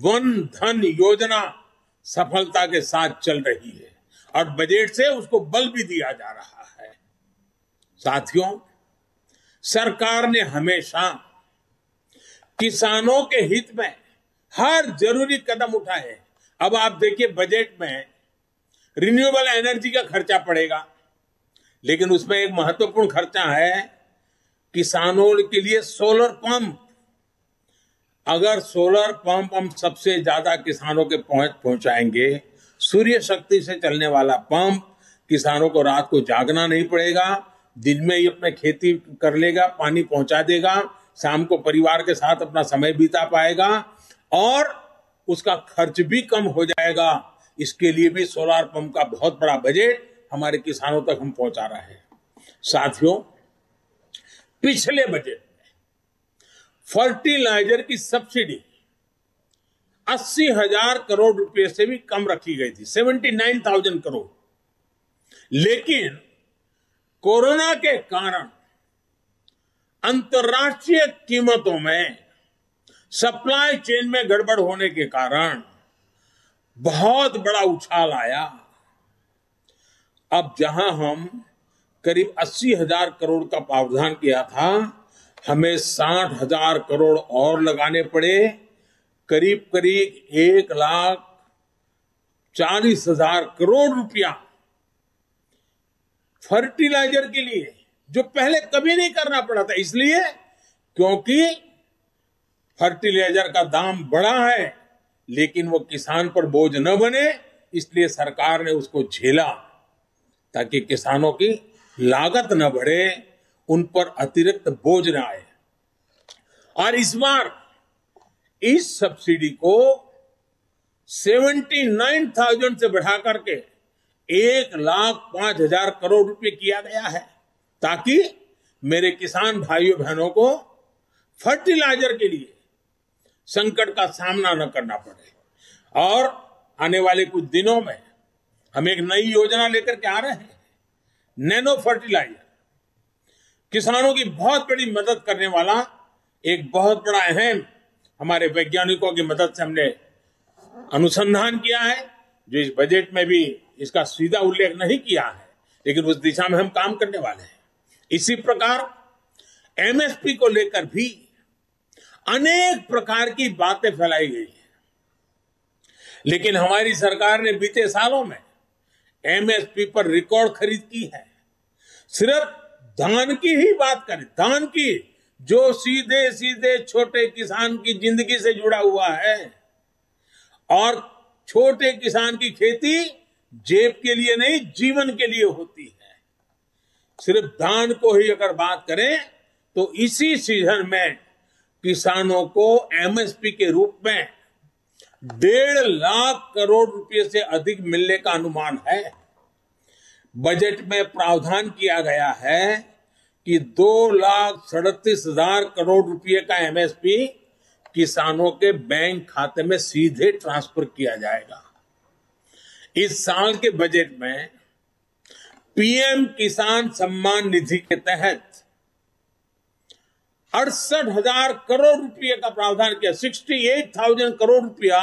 वन धन योजना सफलता के साथ चल रही है और बजट से उसको बल भी दिया जा रहा है। साथियों, सरकार ने हमेशा किसानों के हित में हर जरूरी कदम उठाए। अब आप देखिए बजट में रिन्यूएबल एनर्जी का खर्चा पड़ेगा, लेकिन उसमें एक महत्वपूर्ण खर्चा है किसानों के लिए सोलर पंप। अगर सोलर पंप हम सबसे ज्यादा किसानों के पहुंचाएंगे, सूर्य शक्ति से चलने वाला पंप, किसानों को रात को जागना नहीं पड़ेगा, दिन में ही अपने खेती कर लेगा, पानी पहुंचा देगा, शाम को परिवार के साथ अपना समय बिता पाएगा और उसका खर्च भी कम हो जाएगा। इसके लिए भी सोलर पंप का बहुत बड़ा बजट हमारे किसानों तक हम पहुंचा रहे हैं। साथियों, पिछले बजट में फर्टिलाइजर की सब्सिडी 80,000 करोड़ रुपए से भी कम रखी गई थी, 79,000 करोड़। लेकिन कोरोना के कारण अंतर्राष्ट्रीय कीमतों में सप्लाई चेन में गड़बड़ होने के कारण बहुत बड़ा उछाल आया। अब जहां हम करीब 80,000 करोड़ का प्रावधान किया था, हमें 60,000 करोड़ और लगाने पड़े। करीब करीब 1,40,000 करोड़ रुपया फर्टिलाइजर के लिए, जो पहले कभी नहीं करना पड़ा था। इसलिए क्योंकि फर्टिलाइजर का दाम बढ़ा है, लेकिन वो किसान पर बोझ न बने, इसलिए सरकार ने उसको झेला ताकि किसानों की लागत न बढ़े, उन पर अतिरिक्त बोझ न आए। और इस बार इस सब्सिडी को 79,000 से बढ़ा करके 1,05,000 करोड़ रुपए किया गया है, ताकि मेरे किसान भाइयों बहनों को फर्टिलाइजर के लिए संकट का सामना न करना पड़े। और आने वाले कुछ दिनों में हम एक नई योजना लेकर के आ रहे हैं, नैनो फर्टिलाइजर। किसानों की बहुत बड़ी मदद करने वाला एक बहुत बड़ा अहम, हमारे वैज्ञानिकों की मदद से हमने अनुसंधान किया है, जो इस बजट में भी इसका सीधा उल्लेख नहीं किया है, लेकिन उस दिशा में हम काम करने वाले हैं। इसी प्रकार एमएसपी को लेकर भी अनेक प्रकार की बातें फैलाई गई हैं। लेकिन हमारी सरकार ने बीते सालों में एमएसपी पर रिकॉर्ड खरीद की है। सिर्फ धान की ही बात करें, धान की, जो सीधे सीधे छोटे किसान की जिंदगी से जुड़ा हुआ है, और छोटे किसान की खेती जेब के लिए नहीं, जीवन के लिए होती है। सिर्फ धान को ही अगर बात करें तो इसी सीजन में किसानों को एमएसपी के रूप में 1.5 लाख करोड़ रुपए से अधिक मिलने का अनुमान है। बजट में प्रावधान किया गया है कि 2,37,000 करोड़ रुपए का एमएसपी किसानों के बैंक खाते में सीधे ट्रांसफर किया जाएगा। इस साल के बजट में पीएम किसान सम्मान निधि के तहत 68,000 करोड़ रुपए का प्रावधान किया। 68,000 करोड़ रुपया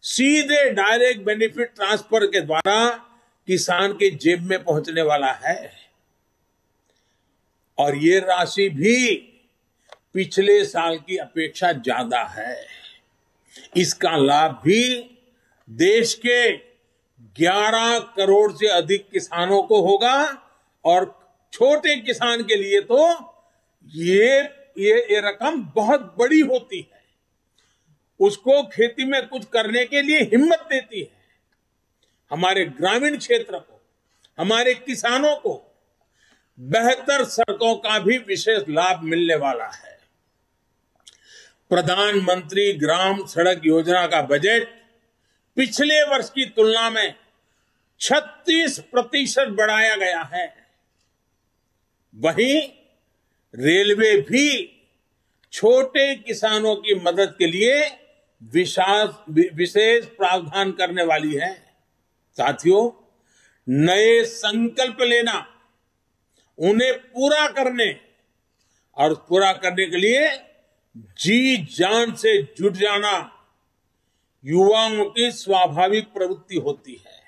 सीधे डायरेक्ट बेनिफिट ट्रांसफर के द्वारा किसान के जेब में पहुंचने वाला है। और ये राशि भी पिछले साल की अपेक्षा ज्यादा है। इसका लाभ भी देश के 11 करोड़ से अधिक किसानों को होगा। और छोटे किसान के लिए तो ये रकम बहुत बड़ी होती है, उसको खेती में कुछ करने के लिए हिम्मत देती है। हमारे ग्रामीण क्षेत्र को, हमारे किसानों को बेहतर सड़कों का भी विशेष लाभ मिलने वाला है। प्रधानमंत्री ग्राम सड़क योजना का बजट पिछले वर्ष की तुलना में 36% बढ़ाया गया है। वहीं रेलवे भी छोटे किसानों की मदद के लिए विशेष प्रावधान करने वाली है। साथियों, नए संकल्प लेना, उन्हें पूरा करने और पूरा करने के लिए जी जान से जुट जाना युवाओं की स्वाभाविक प्रवृत्ति होती है।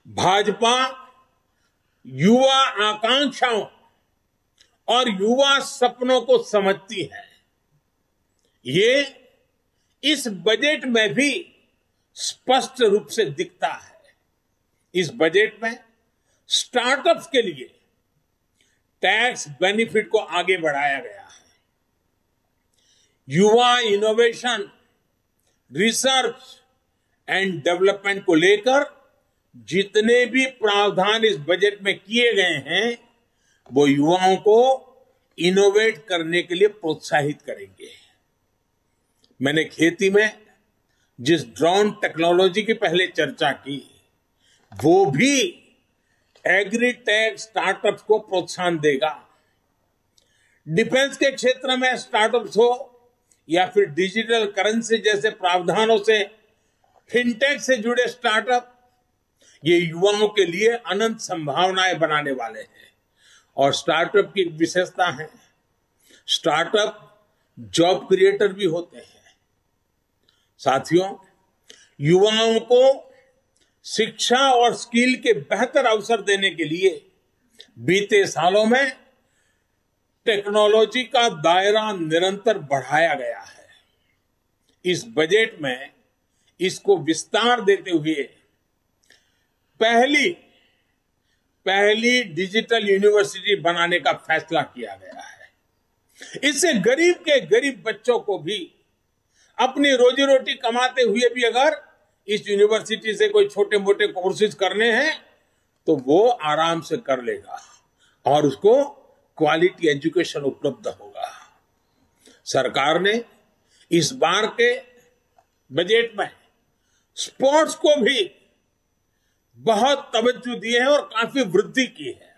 भाजपा युवा आकांक्षाओं और युवा सपनों को समझती है। ये इस बजट में भी स्पष्ट रूप से दिखता है। इस बजट में स्टार्टअप्स के लिए टैक्स बेनिफिट को आगे बढ़ाया गया है। युवा इनोवेशन, रिसर्च एंड डेवलपमेंट को लेकर जितने भी प्रावधान इस बजट में किए गए हैं, वो युवाओं को इनोवेट करने के लिए प्रोत्साहित करेंगे। मैंने खेती में जिस ड्रोन टेक्नोलॉजी की पहले चर्चा की, वो भी एग्रीटेक स्टार्टअप्स को प्रोत्साहन देगा। डिफेंस के क्षेत्र में स्टार्टअप्स हो या फिर डिजिटल करेंसी जैसे प्रावधानों से फिनटेक से जुड़े स्टार्टअप, ये युवाओं के लिए अनंत संभावनाएं बनाने वाले हैं। और स्टार्टअप की विशेषता है, स्टार्टअप जॉब क्रिएटर भी होते हैं। साथियों, युवाओं को शिक्षा और स्किल के बेहतर अवसर देने के लिए बीते सालों में टेक्नोलॉजी का दायरा निरंतर बढ़ाया गया है। इस बजट में इसको विस्तार देते हुए पहली डिजिटल यूनिवर्सिटी बनाने का फैसला किया गया है। इससे गरीब के गरीब बच्चों को भी अपनी रोजी रोटी कमाते हुए भी अगर इस यूनिवर्सिटी से कोई छोटे मोटे कोर्सेज करने हैं तो वो आराम से कर लेगा और उसको क्वालिटी एजुकेशन उपलब्ध होगा। सरकार ने इस बार के बजट में स्पोर्ट्स को भी बहुत तवज्जो दी है और काफी वृद्धि की है।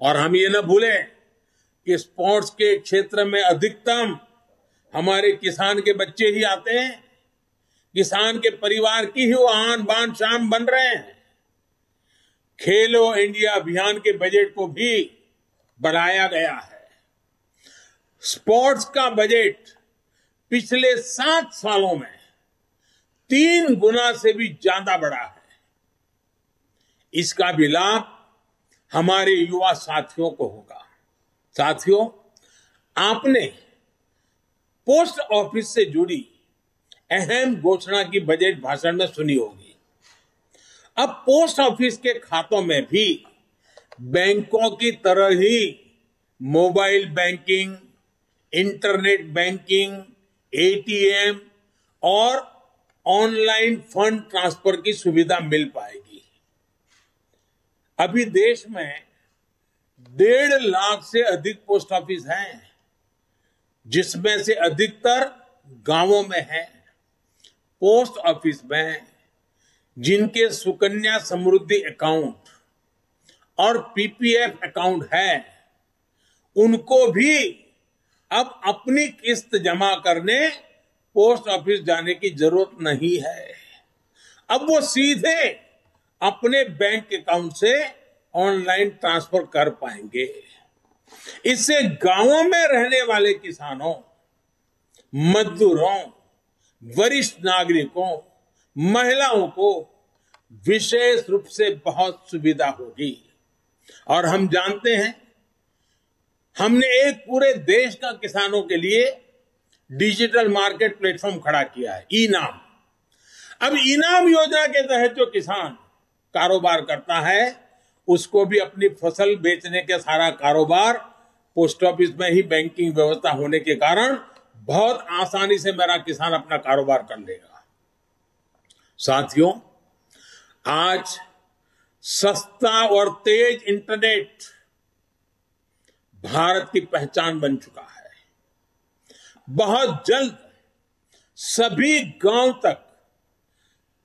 और हम ये न भूलें कि स्पोर्ट्स के क्षेत्र में अधिकतम हमारे किसान के बच्चे ही आते हैं। किसान के परिवार की ही वो आन बान शान बन रहे हैं। खेलो इंडिया अभियान के बजट को भी बढ़ाया गया है। स्पोर्ट्स का बजट पिछले 7 सालों में 3 गुना से भी ज्यादा बढ़ा है। इसका भी लाभ हमारे युवा साथियों को होगा। साथियों, आपने पोस्ट ऑफिस से जुड़ी अहम घोषणा की बजट भाषण में सुनी होगी। अब पोस्ट ऑफिस के खातों में भी बैंकों की तरह ही mobile banking, internet banking, ATM और ऑनलाइन फंड ट्रांसफर की सुविधा मिल पाएगी। अभी देश में 1.5 लाख से अधिक पोस्ट ऑफिस हैं, जिसमें से अधिकतर गांवों में है। पोस्ट ऑफिस में जिनके सुकन्या समृद्धि अकाउंट और पीपीएफ अकाउंट है, उनको भी अब अपनी किस्त जमा करने पोस्ट ऑफिस जाने की जरूरत नहीं है। अब वो सीधे अपने बैंक अकाउंट से ऑनलाइन ट्रांसफर कर पाएंगे। इससे गांवों में रहने वाले किसानों, मजदूरों, वरिष्ठ नागरिकों, महिलाओं को विशेष रूप से बहुत सुविधा होगी। और हम जानते हैं, हमने एक पूरे देश का किसानों के लिए डिजिटल मार्केट प्लेटफॉर्म खड़ा किया है, इनाम। अब इनाम योजना के तहत जो किसान कारोबार करता है, उसको भी अपनी फसल बेचने के सारा कारोबार पोस्ट ऑफिस में ही बैंकिंग व्यवस्था होने के कारण बहुत आसानी से मेरा किसान अपना कारोबार कर लेगा। साथियों, आज सस्ता और तेज इंटरनेट भारत की पहचान बन चुका है। बहुत जल्द सभी गांव तक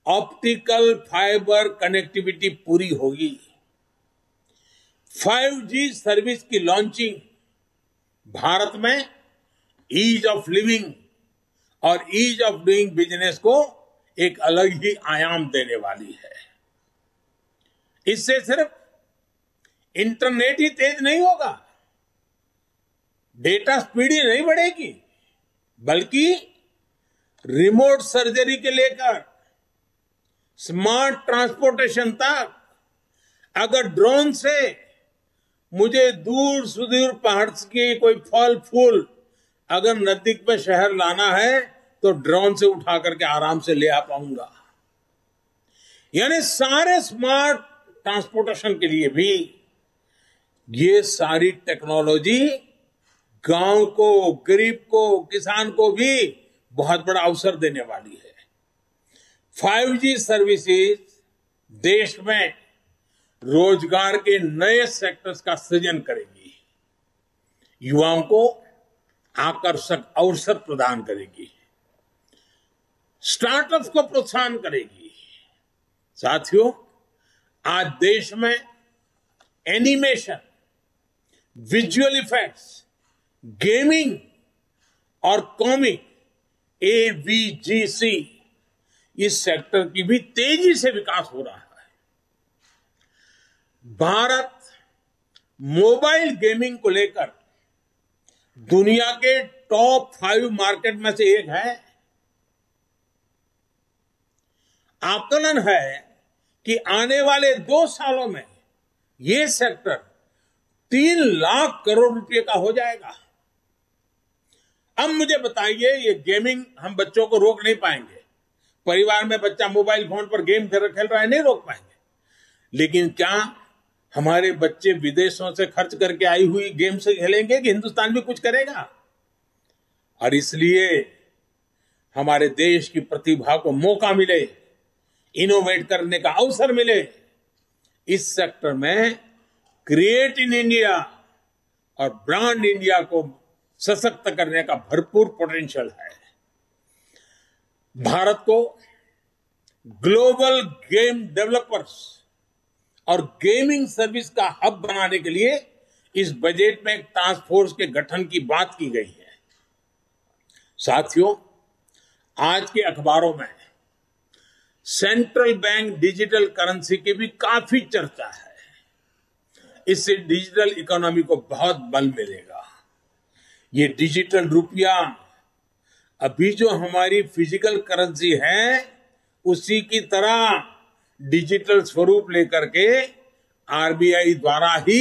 ऑप्टिकल फाइबर कनेक्टिविटी पूरी होगी। 5G सर्विस की लॉन्चिंग भारत में ईज ऑफ लिविंग और ईज ऑफ डूइंग बिजनेस को एक अलग ही आयाम देने वाली है। इससे सिर्फ इंटरनेट ही तेज नहीं होगा, डेटा स्पीड ही नहीं बढ़ेगी, बल्कि रिमोट सर्जरी के लेकर स्मार्ट ट्रांसपोर्टेशन तक, अगर ड्रोन से मुझे दूर सुदूर पहाड़ के कोई फल फूल अगर नजदीक में शहर लाना है, तो ड्रोन से उठा करके आराम से ले आ पाऊंगा। यानी सारे स्मार्ट ट्रांसपोर्टेशन के लिए भी ये सारी टेक्नोलॉजी गांव को, गरीब को, किसान को भी बहुत बड़ा अवसर देने वाली है। 5G सर्विसेज देश में रोजगार के नए सेक्टर्स का सृजन करेगी, युवाओं को आकर्षक अवसर प्रदान करेगी, स्टार्टअप्स को प्रोत्साहन करेगी। साथियों, आज देश में एनिमेशन, विजुअल इफेक्ट्स, गेमिंग और कॉमिक AVGC इस सेक्टर की भी तेजी से विकास हो रहा है। भारत मोबाइल गेमिंग को लेकर दुनिया के टॉप 5 मार्केट में से एक है। आकलन है कि आने वाले 2 सालों में यह सेक्टर 3 लाख करोड़ रुपए का हो जाएगा। अब मुझे बताइए, ये गेमिंग हम बच्चों को रोक नहीं पाएंगे। परिवार में बच्चा मोबाइल फोन पर गेम खेल रहा है, नहीं रोक पाएंगे। लेकिन क्या हमारे बच्चे विदेशों से खर्च करके आई हुई गेम से खेलेंगे कि हिंदुस्तान भी कुछ करेगा? और इसलिए हमारे देश की प्रतिभा को मौका मिले, इनोवेट करने का अवसर मिले। इस सेक्टर में क्रिएट इन इंडिया और ब्रांड इंडिया को सशक्त करने का भरपूर पोटेंशियल है। भारत को ग्लोबल गेम डेवलपर्स और गेमिंग सर्विस का हब बनाने के लिए इस बजट में एक टास्क फोर्स के गठन की बात की गई है। साथियों, आज के अखबारों में सेंट्रल बैंक डिजिटल करेंसी की भी काफी चर्चा है। इससे डिजिटल इकोनॉमी को बहुत बल मिलेगा। ये डिजिटल रुपया अभी जो हमारी फिजिकल करेंसी है, उसी की तरह डिजिटल स्वरूप लेकर के आरबीआई द्वारा ही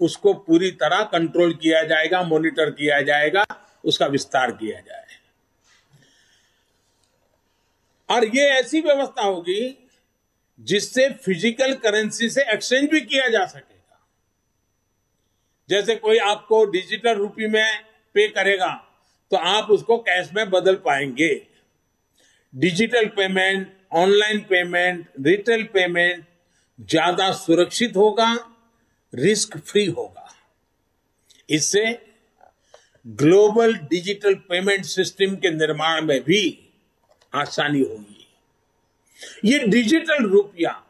उसको पूरी तरह कंट्रोल किया जाएगा, मॉनिटर किया जाएगा उसका विस्तार किया जाए। और ये ऐसी व्यवस्था होगी जिससे फिजिकल करेंसी से एक्सचेंज भी किया जा सकेगा। जैसे कोई आपको डिजिटल रुपये में पे करेगा तो आप उसको कैश में बदल पाएंगे। Digital payment, online payment, retail payment ज्यादा सुरक्षित होगा, रिस्क फ्री होगा। इससे ग्लोबल डिजिटल पेमेंट सिस्टम के निर्माण में भी आसानी होगी। ये डिजिटल रुपया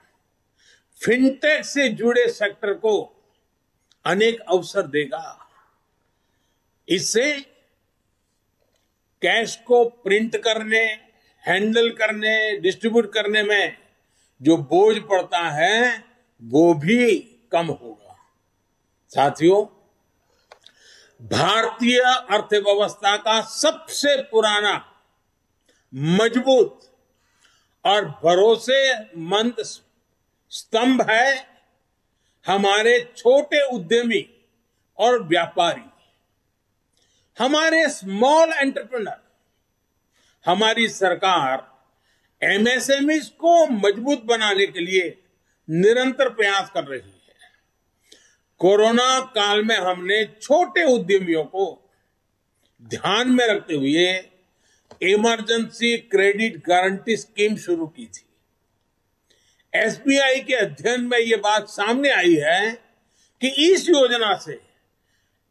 फिनटेक से जुड़े सेक्टर को अनेक अवसर देगा। इससे कैश को प्रिंट करने, हैंडल करने, डिस्ट्रीब्यूट करने में जो बोझ पड़ता है वो भी कम होगा। साथियों, भारतीय अर्थव्यवस्था का सबसे पुराना, मजबूत और भरोसेमंद स्तंभ है हमारे छोटे उद्यमी और व्यापारी, हमारे स्मॉल एंटरप्रेन्योर। हमारी सरकार एमएसएमई को मजबूत बनाने के लिए निरंतर प्रयास कर रही है। कोरोना काल में हमने छोटे उद्यमियों को ध्यान में रखते हुए इमरजेंसी क्रेडिट गारंटी स्कीम शुरू की थी। एसबीआई के अध्ययन में यह बात सामने आई है कि इस योजना से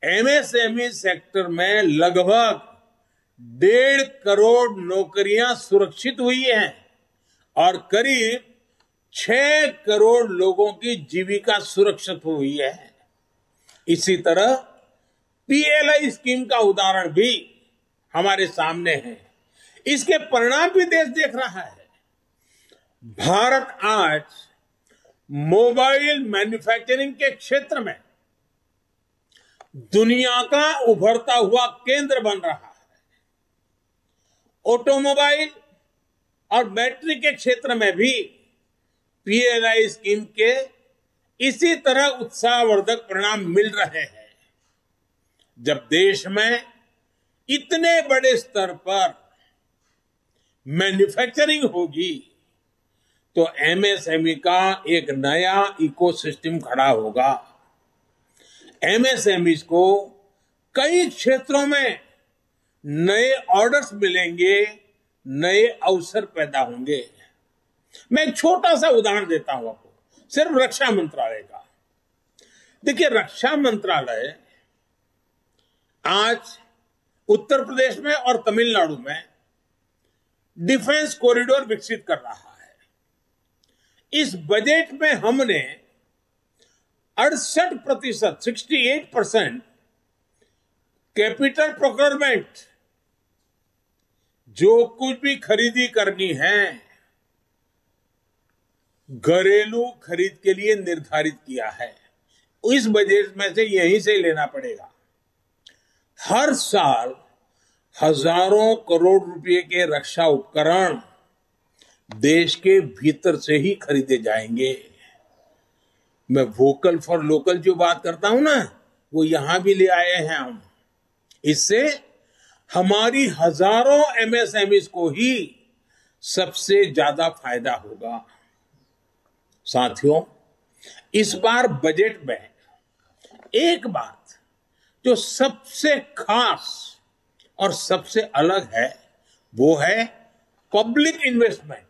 एमएसएमई सेक्टर में लगभग 1.5 करोड़ नौकरियां सुरक्षित हुई हैं और करीब 6 करोड़ लोगों की जीविका सुरक्षित हुई है। इसी तरह पीएलआई स्कीम का उदाहरण भी हमारे सामने है। इसके परिणाम भी देश देख रहा है। भारत आज मोबाइल मैन्युफैक्चरिंग के क्षेत्र में दुनिया का उभरता हुआ केंद्र बन रहा है। ऑटोमोबाइल और बैटरी के क्षेत्र में भी पीएलआई स्कीम के इसी तरह उत्साहवर्धक परिणाम मिल रहे हैं। जब देश में इतने बड़े स्तर पर मैन्युफैक्चरिंग होगी तो एमएसएमई का एक नया इकोसिस्टम खड़ा होगा। एमएसएमई को कई क्षेत्रों में नए ऑर्डर्स मिलेंगे, नए अवसर पैदा होंगे। मैं एक छोटा सा उदाहरण देता हूं आपको, सिर्फ रक्षा मंत्रालय का। देखिए, रक्षा मंत्रालय आज उत्तर प्रदेश में और तमिलनाडु में डिफेंस कॉरिडोर विकसित कर रहा है। इस बजट में हमने 68%, 68% कैपिटल प्रोक्योरमेंट, जो कुछ भी खरीदी करनी है, घरेलू खरीद के लिए निर्धारित किया है। इस बजट में से यहीं से लेना पड़ेगा। हर साल हजारों करोड़ रुपए के रक्षा उपकरण देश के भीतर से ही खरीदे जाएंगे। मैं वोकल फॉर लोकल जो बात करता हूं ना, वो यहां भी ले आए हैं हम। इससे हमारी हजारों एमएसएमई को ही सबसे ज्यादा फायदा होगा। साथियों, इस बार बजट में एक बात जो सबसे खास और सबसे अलग है वो है पब्लिक इन्वेस्टमेंट।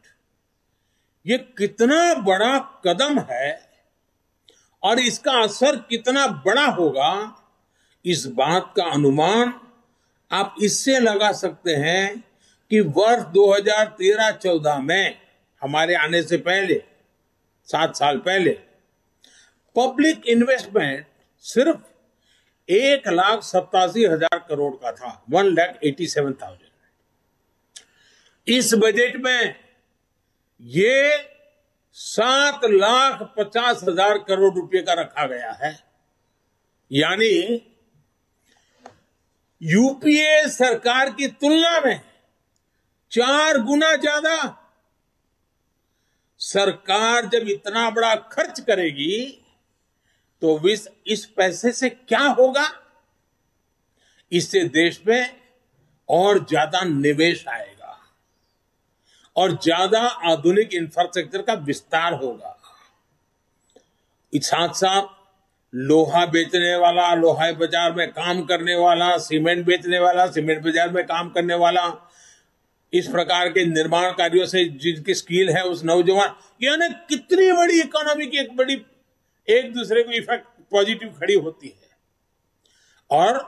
ये कितना बड़ा कदम है और इसका असर कितना बड़ा होगा, इस बात का अनुमान आप इससे लगा सकते हैं कि वर्ष 2013-14 में, हमारे आने से पहले 7 साल पहले, पब्लिक इन्वेस्टमेंट सिर्फ 1,87,000 करोड़ का था, 1,87,000। इस बजट में ये 7,50,000 करोड़ रुपए का रखा गया है। यानी यूपीए सरकार की तुलना में 4 गुना ज्यादा। सरकार जब इतना बड़ा खर्च करेगी तो इस पैसे से क्या होगा? इससे देश में और ज्यादा निवेश आएगा और ज्यादा आधुनिक इंफ्रास्ट्रक्चर का विस्तार होगा। इस साथ साथ लोहा बेचने वाला, लोहा बाजार में काम करने वाला, सीमेंट बेचने वाला, सीमेंट बाजार में काम करने वाला, इस प्रकार के निर्माण कार्यों से जिनकी स्किल है उस नौजवान, यानी कितनी बड़ी इकोनॉमी की एक बड़ी एक दूसरे को इफेक्ट पॉजिटिव खड़ी होती है और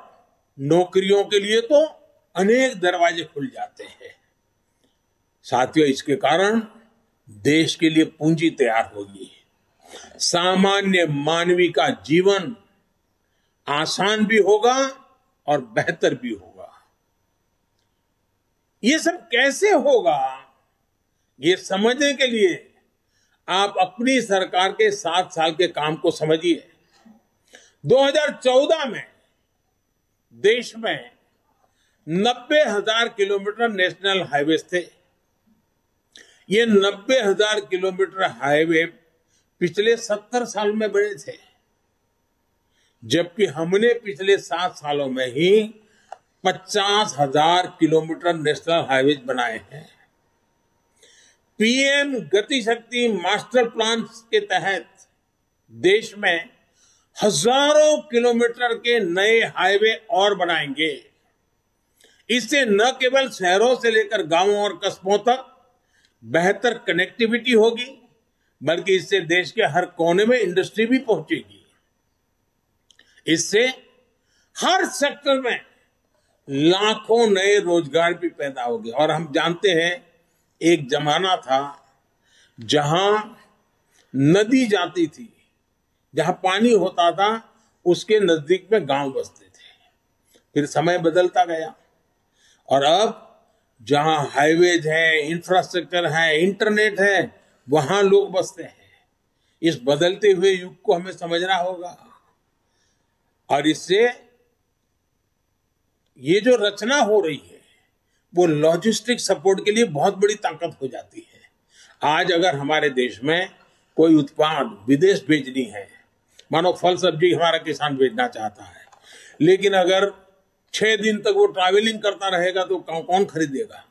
नौकरियों के लिए तो अनेक दरवाजे खुल जाते हैं। साथियों, इसके कारण देश के लिए पूंजी तैयार होगी, सामान्य मानवी का जीवन आसान भी होगा और बेहतर भी होगा। ये सब कैसे होगा, ये समझने के लिए आप अपनी सरकार के 7 साल के काम को समझिए। 2014 में देश में 90,000 किलोमीटर नेशनल हाईवे थे। ये 90,000 किलोमीटर हाईवे पिछले 70 साल में बने थे, जबकि हमने पिछले 7 सालों में ही 50,000 किलोमीटर नेशनल हाईवे बनाए हैं। पीएम गति शक्ति मास्टर प्लान के तहत देश में हजारों किलोमीटर के नए हाईवे और बनाएंगे। इससे न केवल शहरों से लेकर गांवों और कस्बों तक बेहतर कनेक्टिविटी होगी, बल्कि इससे देश के हर कोने में इंडस्ट्री भी पहुंचेगी। इससे हर सेक्टर में लाखों नए रोजगार भी पैदा होंगे। और हम जानते हैं, एक जमाना था जहां नदी जाती थी, जहां पानी होता था, उसके नजदीक में गांव बसते थे। फिर समय बदलता गया और अब जहां हाईवेज है, इंफ्रास्ट्रक्चर है, इंटरनेट है, वहां लोग बसते हैं। इस बदलते हुए युग को हमें समझना होगा और इससे ये जो रचना हो रही है वो लॉजिस्टिक सपोर्ट के लिए बहुत बड़ी ताकत हो जाती है। आज अगर हमारे देश में कोई उत्पाद विदेश भेजनी है, मानो फल सब्जी हमारा किसान भेजना चाहता है, लेकिन अगर 6 दिन तक वो ट्रैवलिंग करता रहेगा तो कौन खरीदेगा?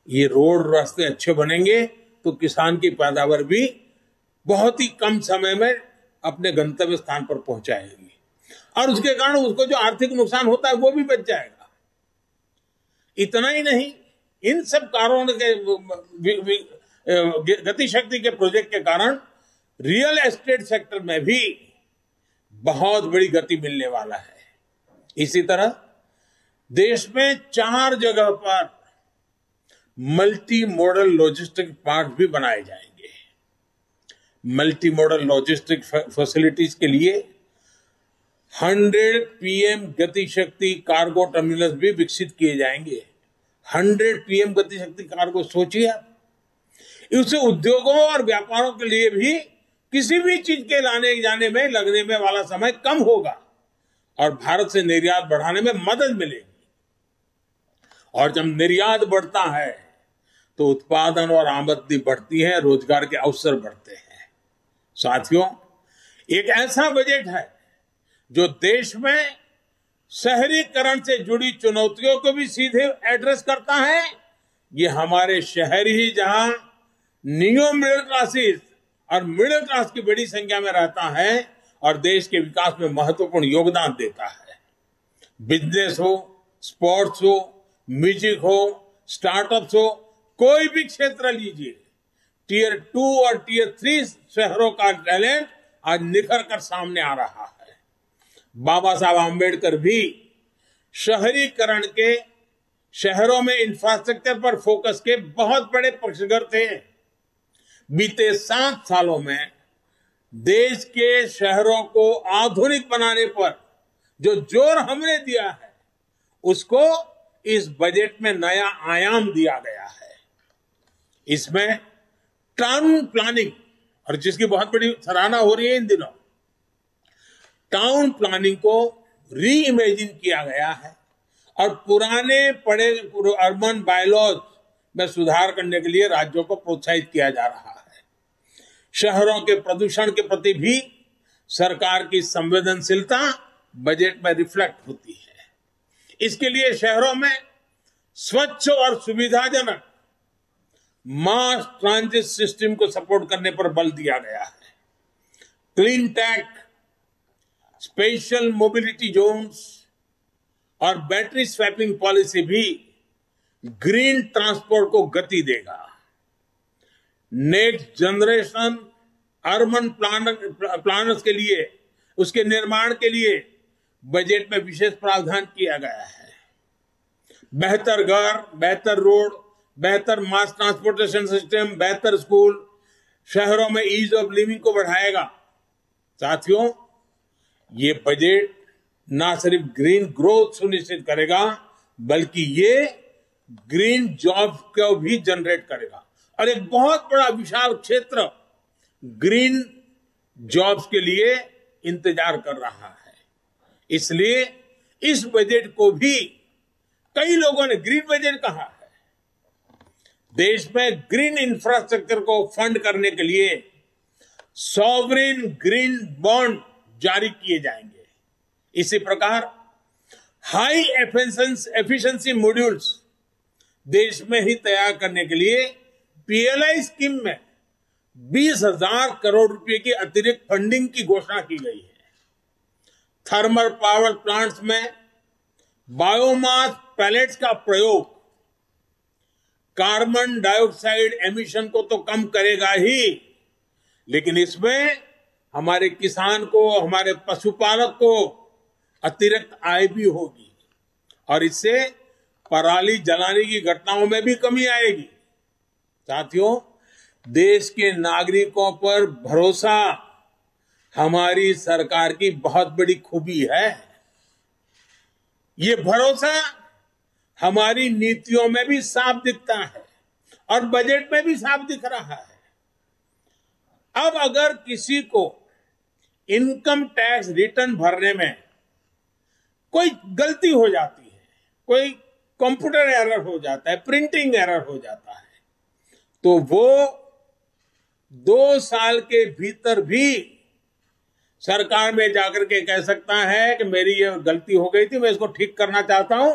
ये रोड रास्ते अच्छे बनेंगे तो किसान की पैदावार भी बहुत ही कम समय में अपने गंतव्य स्थान पर पहुंचाएगी और उसके कारण उसको जो आर्थिक नुकसान होता है वो भी बच जाएगा। इतना ही नहीं, इन सब कारणों के गति शक्ति के प्रोजेक्ट के कारण रियल एस्टेट सेक्टर में भी बहुत बड़ी गति मिलने वाला है। इसी तरह देश में 4 जगह पर मल्टी मॉडल लॉजिस्टिक पार्क भी बनाए जाएंगे। मल्टी मॉडल लॉजिस्टिक फैसिलिटीज के लिए 100 पीएम गति शक्ति कार्गो टर्मिनल्स भी विकसित किए जाएंगे। 100 पीएम गति शक्ति कार्गो, सोचिए आप। इससे उद्योगों और व्यापारों के लिए भी किसी भी चीज के लाने जाने में लगने में वाला समय कम होगा और भारत से निर्यात बढ़ाने में मदद मिलेगी। और जब निर्यात बढ़ता है तो उत्पादन और आमदनी बढ़ती है, रोजगार के अवसर बढ़ते हैं। साथियों, एक ऐसा बजट है जो देश में शहरीकरण से जुड़ी चुनौतियों को भी सीधे एड्रेस करता है। ये हमारे शहर ही जहां नियो मिडिल क्लासेस और मिडिल क्लास की बड़ी संख्या में रहता है और देश के विकास में महत्वपूर्ण योगदान देता है। बिजनेस हो, स्पोर्ट्स हो, म्यूजिक हो, स्टार्टअप्स हो, कोई भी क्षेत्र लीजिए, टियर 2 और टियर 3 शहरों का टैलेंट आज निखर कर सामने आ रहा है। बाबा साहब आम्बेडकर भी शहरीकरण के, शहरों में इंफ्रास्ट्रक्चर पर फोकस के बहुत बड़े पक्षधर थे। बीते 7 सालों में देश के शहरों को आधुनिक बनाने पर जो जोर हमने दिया है, उसको इस बजट में नया आयाम दिया गया है। इसमें टाउन प्लानिंग, और जिसकी बहुत बड़ी सराहना हो रही है इन दिनों, टाउन प्लानिंग को री इमेजिन किया गया है और पुराने पड़े अर्बन बायलॉज में सुधार करने के लिए राज्यों को प्रोत्साहित किया जा रहा है। शहरों के प्रदूषण के प्रति भी सरकार की संवेदनशीलता बजट में रिफ्लेक्ट होती है। इसके लिए शहरों में स्वच्छ और सुविधाजनक मास ट्रांजिट सिस्टम को सपोर्ट करने पर बल दिया गया है। Clean tech, special mobility zones और बैटरी स्वैपिंग पॉलिसी भी ग्रीन ट्रांसपोर्ट को गति देगा। नेक्स्ट जनरेशन अर्बन प्लानर्स के लिए, उसके निर्माण के लिए बजट में विशेष प्रावधान किया गया है। बेहतर घर, बेहतर रोड, बेहतर मास ट्रांसपोर्टेशन सिस्टम, बेहतर स्कूल, शहरों में ईज ऑफ लिविंग को बढ़ाएगा। साथियों, ये बजट ना सिर्फ ग्रीन ग्रोथ सुनिश्चित करेगा, बल्कि ये ग्रीन जॉब को भी जनरेट करेगा और एक बहुत बड़ा विशाल क्षेत्र ग्रीन जॉब्स के लिए इंतजार कर रहा है। इसलिए इस बजट को भी कई लोगों ने ग्रीन बजट कहा है। देश में ग्रीन इंफ्रास्ट्रक्चर को फंड करने के लिए सॉवरेन ग्रीन बॉन्ड जारी किए जाएंगे। इसी प्रकार हाई एफिशिएंसी मॉड्यूल्स देश में ही तैयार करने के लिए पीएलआई स्कीम में 20,000 करोड़ रुपए की अतिरिक्त फंडिंग की घोषणा की गई है। थर्मल पावर प्लांट्स में बायोमास पैलेट्स का प्रयोग कार्बन डाइऑक्साइड एमिशन को तो कम करेगा ही, लेकिन इसमें हमारे किसान को, हमारे पशुपालक को अतिरिक्त आय भी होगी और इससे पराली जलाने की घटनाओं में भी कमी आएगी। साथियों, देश के नागरिकों पर भरोसा हमारी सरकार की बहुत बड़ी खूबी है। ये भरोसा हमारी नीतियों में भी साफ दिखता है और बजट में भी साफ दिख रहा है। अब अगर किसी को इनकम टैक्स रिटर्न भरने में कोई गलती हो जाती है, कोई कंप्यूटर एरर हो जाता है, प्रिंटिंग एरर हो जाता है, तो वो 2 साल के भीतर भी सरकार में जाकर के कह सकता है कि मेरी ये गलती हो गई थी, मैं इसको ठीक करना चाहता हूं,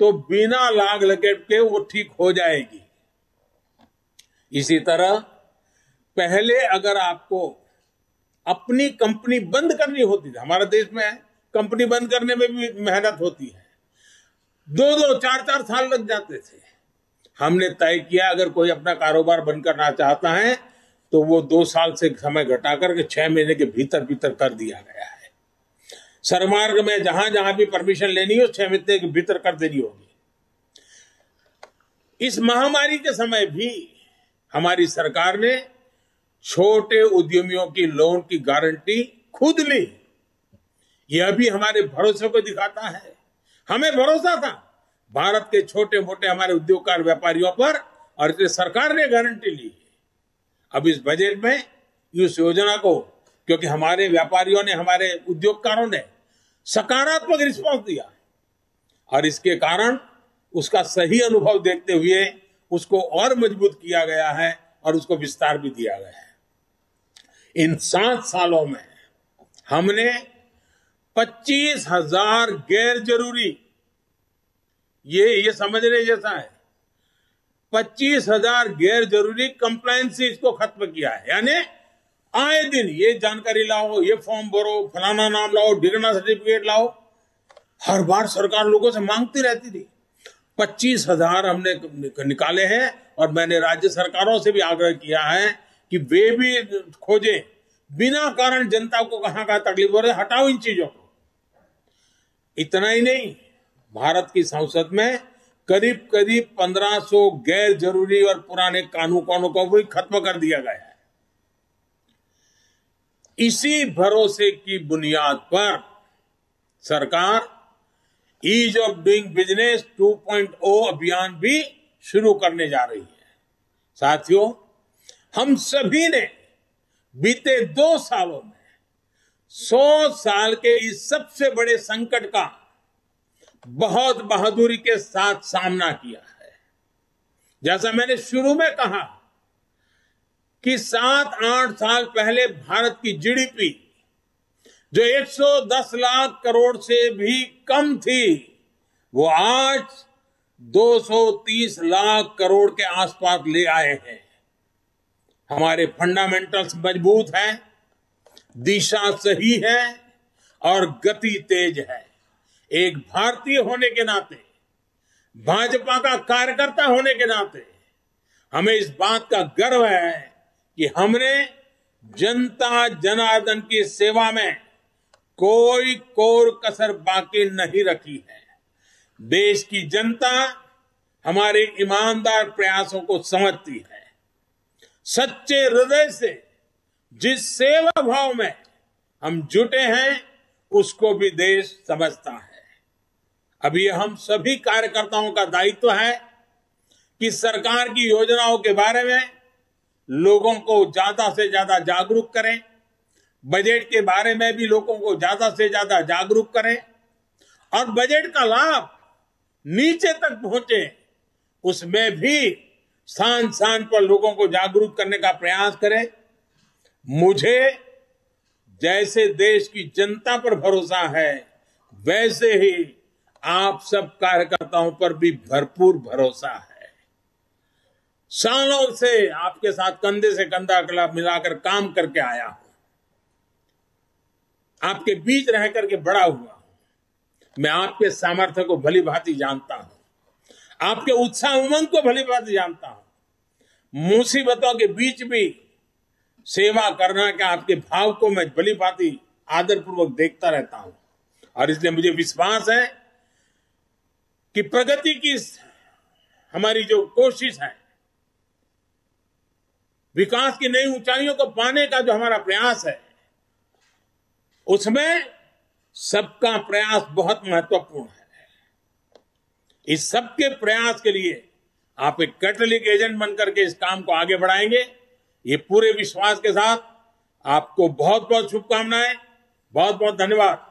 तो बिना लाग लपेट के वो ठीक हो जाएगी। इसी तरह पहले अगर आपको अपनी कंपनी बंद करनी होती थी, हमारे देश में कंपनी बंद करने में भी मेहनत होती है, 2-2, 4-4 साल लग जाते थे। हमने तय किया अगर कोई अपना कारोबार बंद करना चाहता है तो वो 2 साल से समय घटाकर के 6 महीने के भीतर भीतर कर दिया गया है। सरमार्ग में जहां जहां भी परमिशन लेनी हो 6 महीने के भीतर कर देनी होगी। इस महामारी के समय भी हमारी सरकार ने छोटे उद्यमियों की लोन की गारंटी खुद ली। यह भी हमारे भरोसे को दिखाता है। हमें भरोसा था भारत के छोटे मोटे हमारे उद्योगकार व्यापारियों पर और इसलिए सरकार ने गारंटी ली। अब इस बजट में इस योजना को, क्योंकि हमारे व्यापारियों ने, हमारे उद्योगकारों ने सकारात्मक रिस्पांस दिया और इसके कारण उसका सही अनुभव देखते हुए उसको और मजबूत किया गया है और उसको विस्तार भी दिया गया है। इन 7 सालों में हमने 25,000 गैर जरूरी, ये समझने जैसा है, 25,000 गैर जरूरी कंप्लायंसेस को खत्म किया है। यानी आए दिन ये जानकारी लाओ, ये फॉर्म भरो, फलाना नाम लाओ, डिग्री सर्टिफिकेट लाओ, हर बार सरकार लोगों से मांगती रहती थी। 25,000 हमने निकाले हैं और मैंने राज्य सरकारों से भी आग्रह किया है कि वे भी खोजें, बिना कारण जनता को कहां तकलीफ हो रही है, हटाओ इन चीजों को। इतना ही नहीं, भारत की संसद में करीब 1500 गैर जरूरी और पुराने कानूनों को भी खत्म कर दिया गया है। इसी भरोसे की बुनियाद पर सरकार ईज ऑफ डूइंग बिजनेस 2.0 अभियान भी शुरू करने जा रही है। साथियों, हम सभी ने बीते 2 सालों में 100 साल के इस सबसे बड़े संकट का बहुत बहादुरी के साथ सामना किया है। जैसा मैंने शुरू में कहा कि 7-8 साल पहले भारत की जीडीपी जो 110 लाख करोड़ से भी कम थी, वो आज 230 लाख करोड़ के आसपास ले आए हैं। हमारे फंडामेंटल्स मजबूत हैं, दिशा सही है और गति तेज है। एक भारतीय होने के नाते, भाजपा का कार्यकर्ता होने के नाते हमें इस बात का गर्व है कि हमने जनता जनार्दन की सेवा में कोई कोर कसर बाकी नहीं रखी है। देश की जनता हमारे ईमानदार प्रयासों को समझती है। सच्चे हृदय से जिस सेवा भाव में हम जुटे हैं, उसको भी देश समझता है। अब ये हम सभी कार्यकर्ताओं का दायित्व है कि सरकार की योजनाओं के बारे में लोगों को ज्यादा से ज्यादा जागरूक करें, बजट के बारे में भी लोगों को ज्यादा से ज्यादा जागरूक करें और बजट का लाभ नीचे तक पहुंचे, उसमें भी स्थान स्थान पर लोगों को जागरूक करने का प्रयास करें। मुझे जैसे देश की जनता पर भरोसा है, वैसे ही आप सब कार्यकर्ताओं पर भी भरपूर भरोसा है। सालों से आपके साथ कंधे से कंधा मिलाकर काम करके आया हूं, आपके बीच रह करके बड़ा हुआ हूं। मैं आपके सामर्थ्य को भली भांति जानता हूं, आपके उत्साह उमंग को भली भांति जानता हूं। मुसीबतों के बीच भी सेवा करना के आपके भाव को मैं भली भांति आदरपूर्वक देखता रहता हूं और इसलिए मुझे विश्वास है कि प्रगति की हमारी जो कोशिश है, विकास की नई ऊंचाइयों को पाने का जो हमारा प्रयास है, उसमें सबका प्रयास बहुत महत्वपूर्ण है। इस सबके प्रयास के लिए आप एक कैटलिक एजेंट बनकर के इस काम को आगे बढ़ाएंगे, ये पूरे विश्वास के साथ आपको बहुत बहुत शुभकामनाएं, बहुत बहुत धन्यवाद।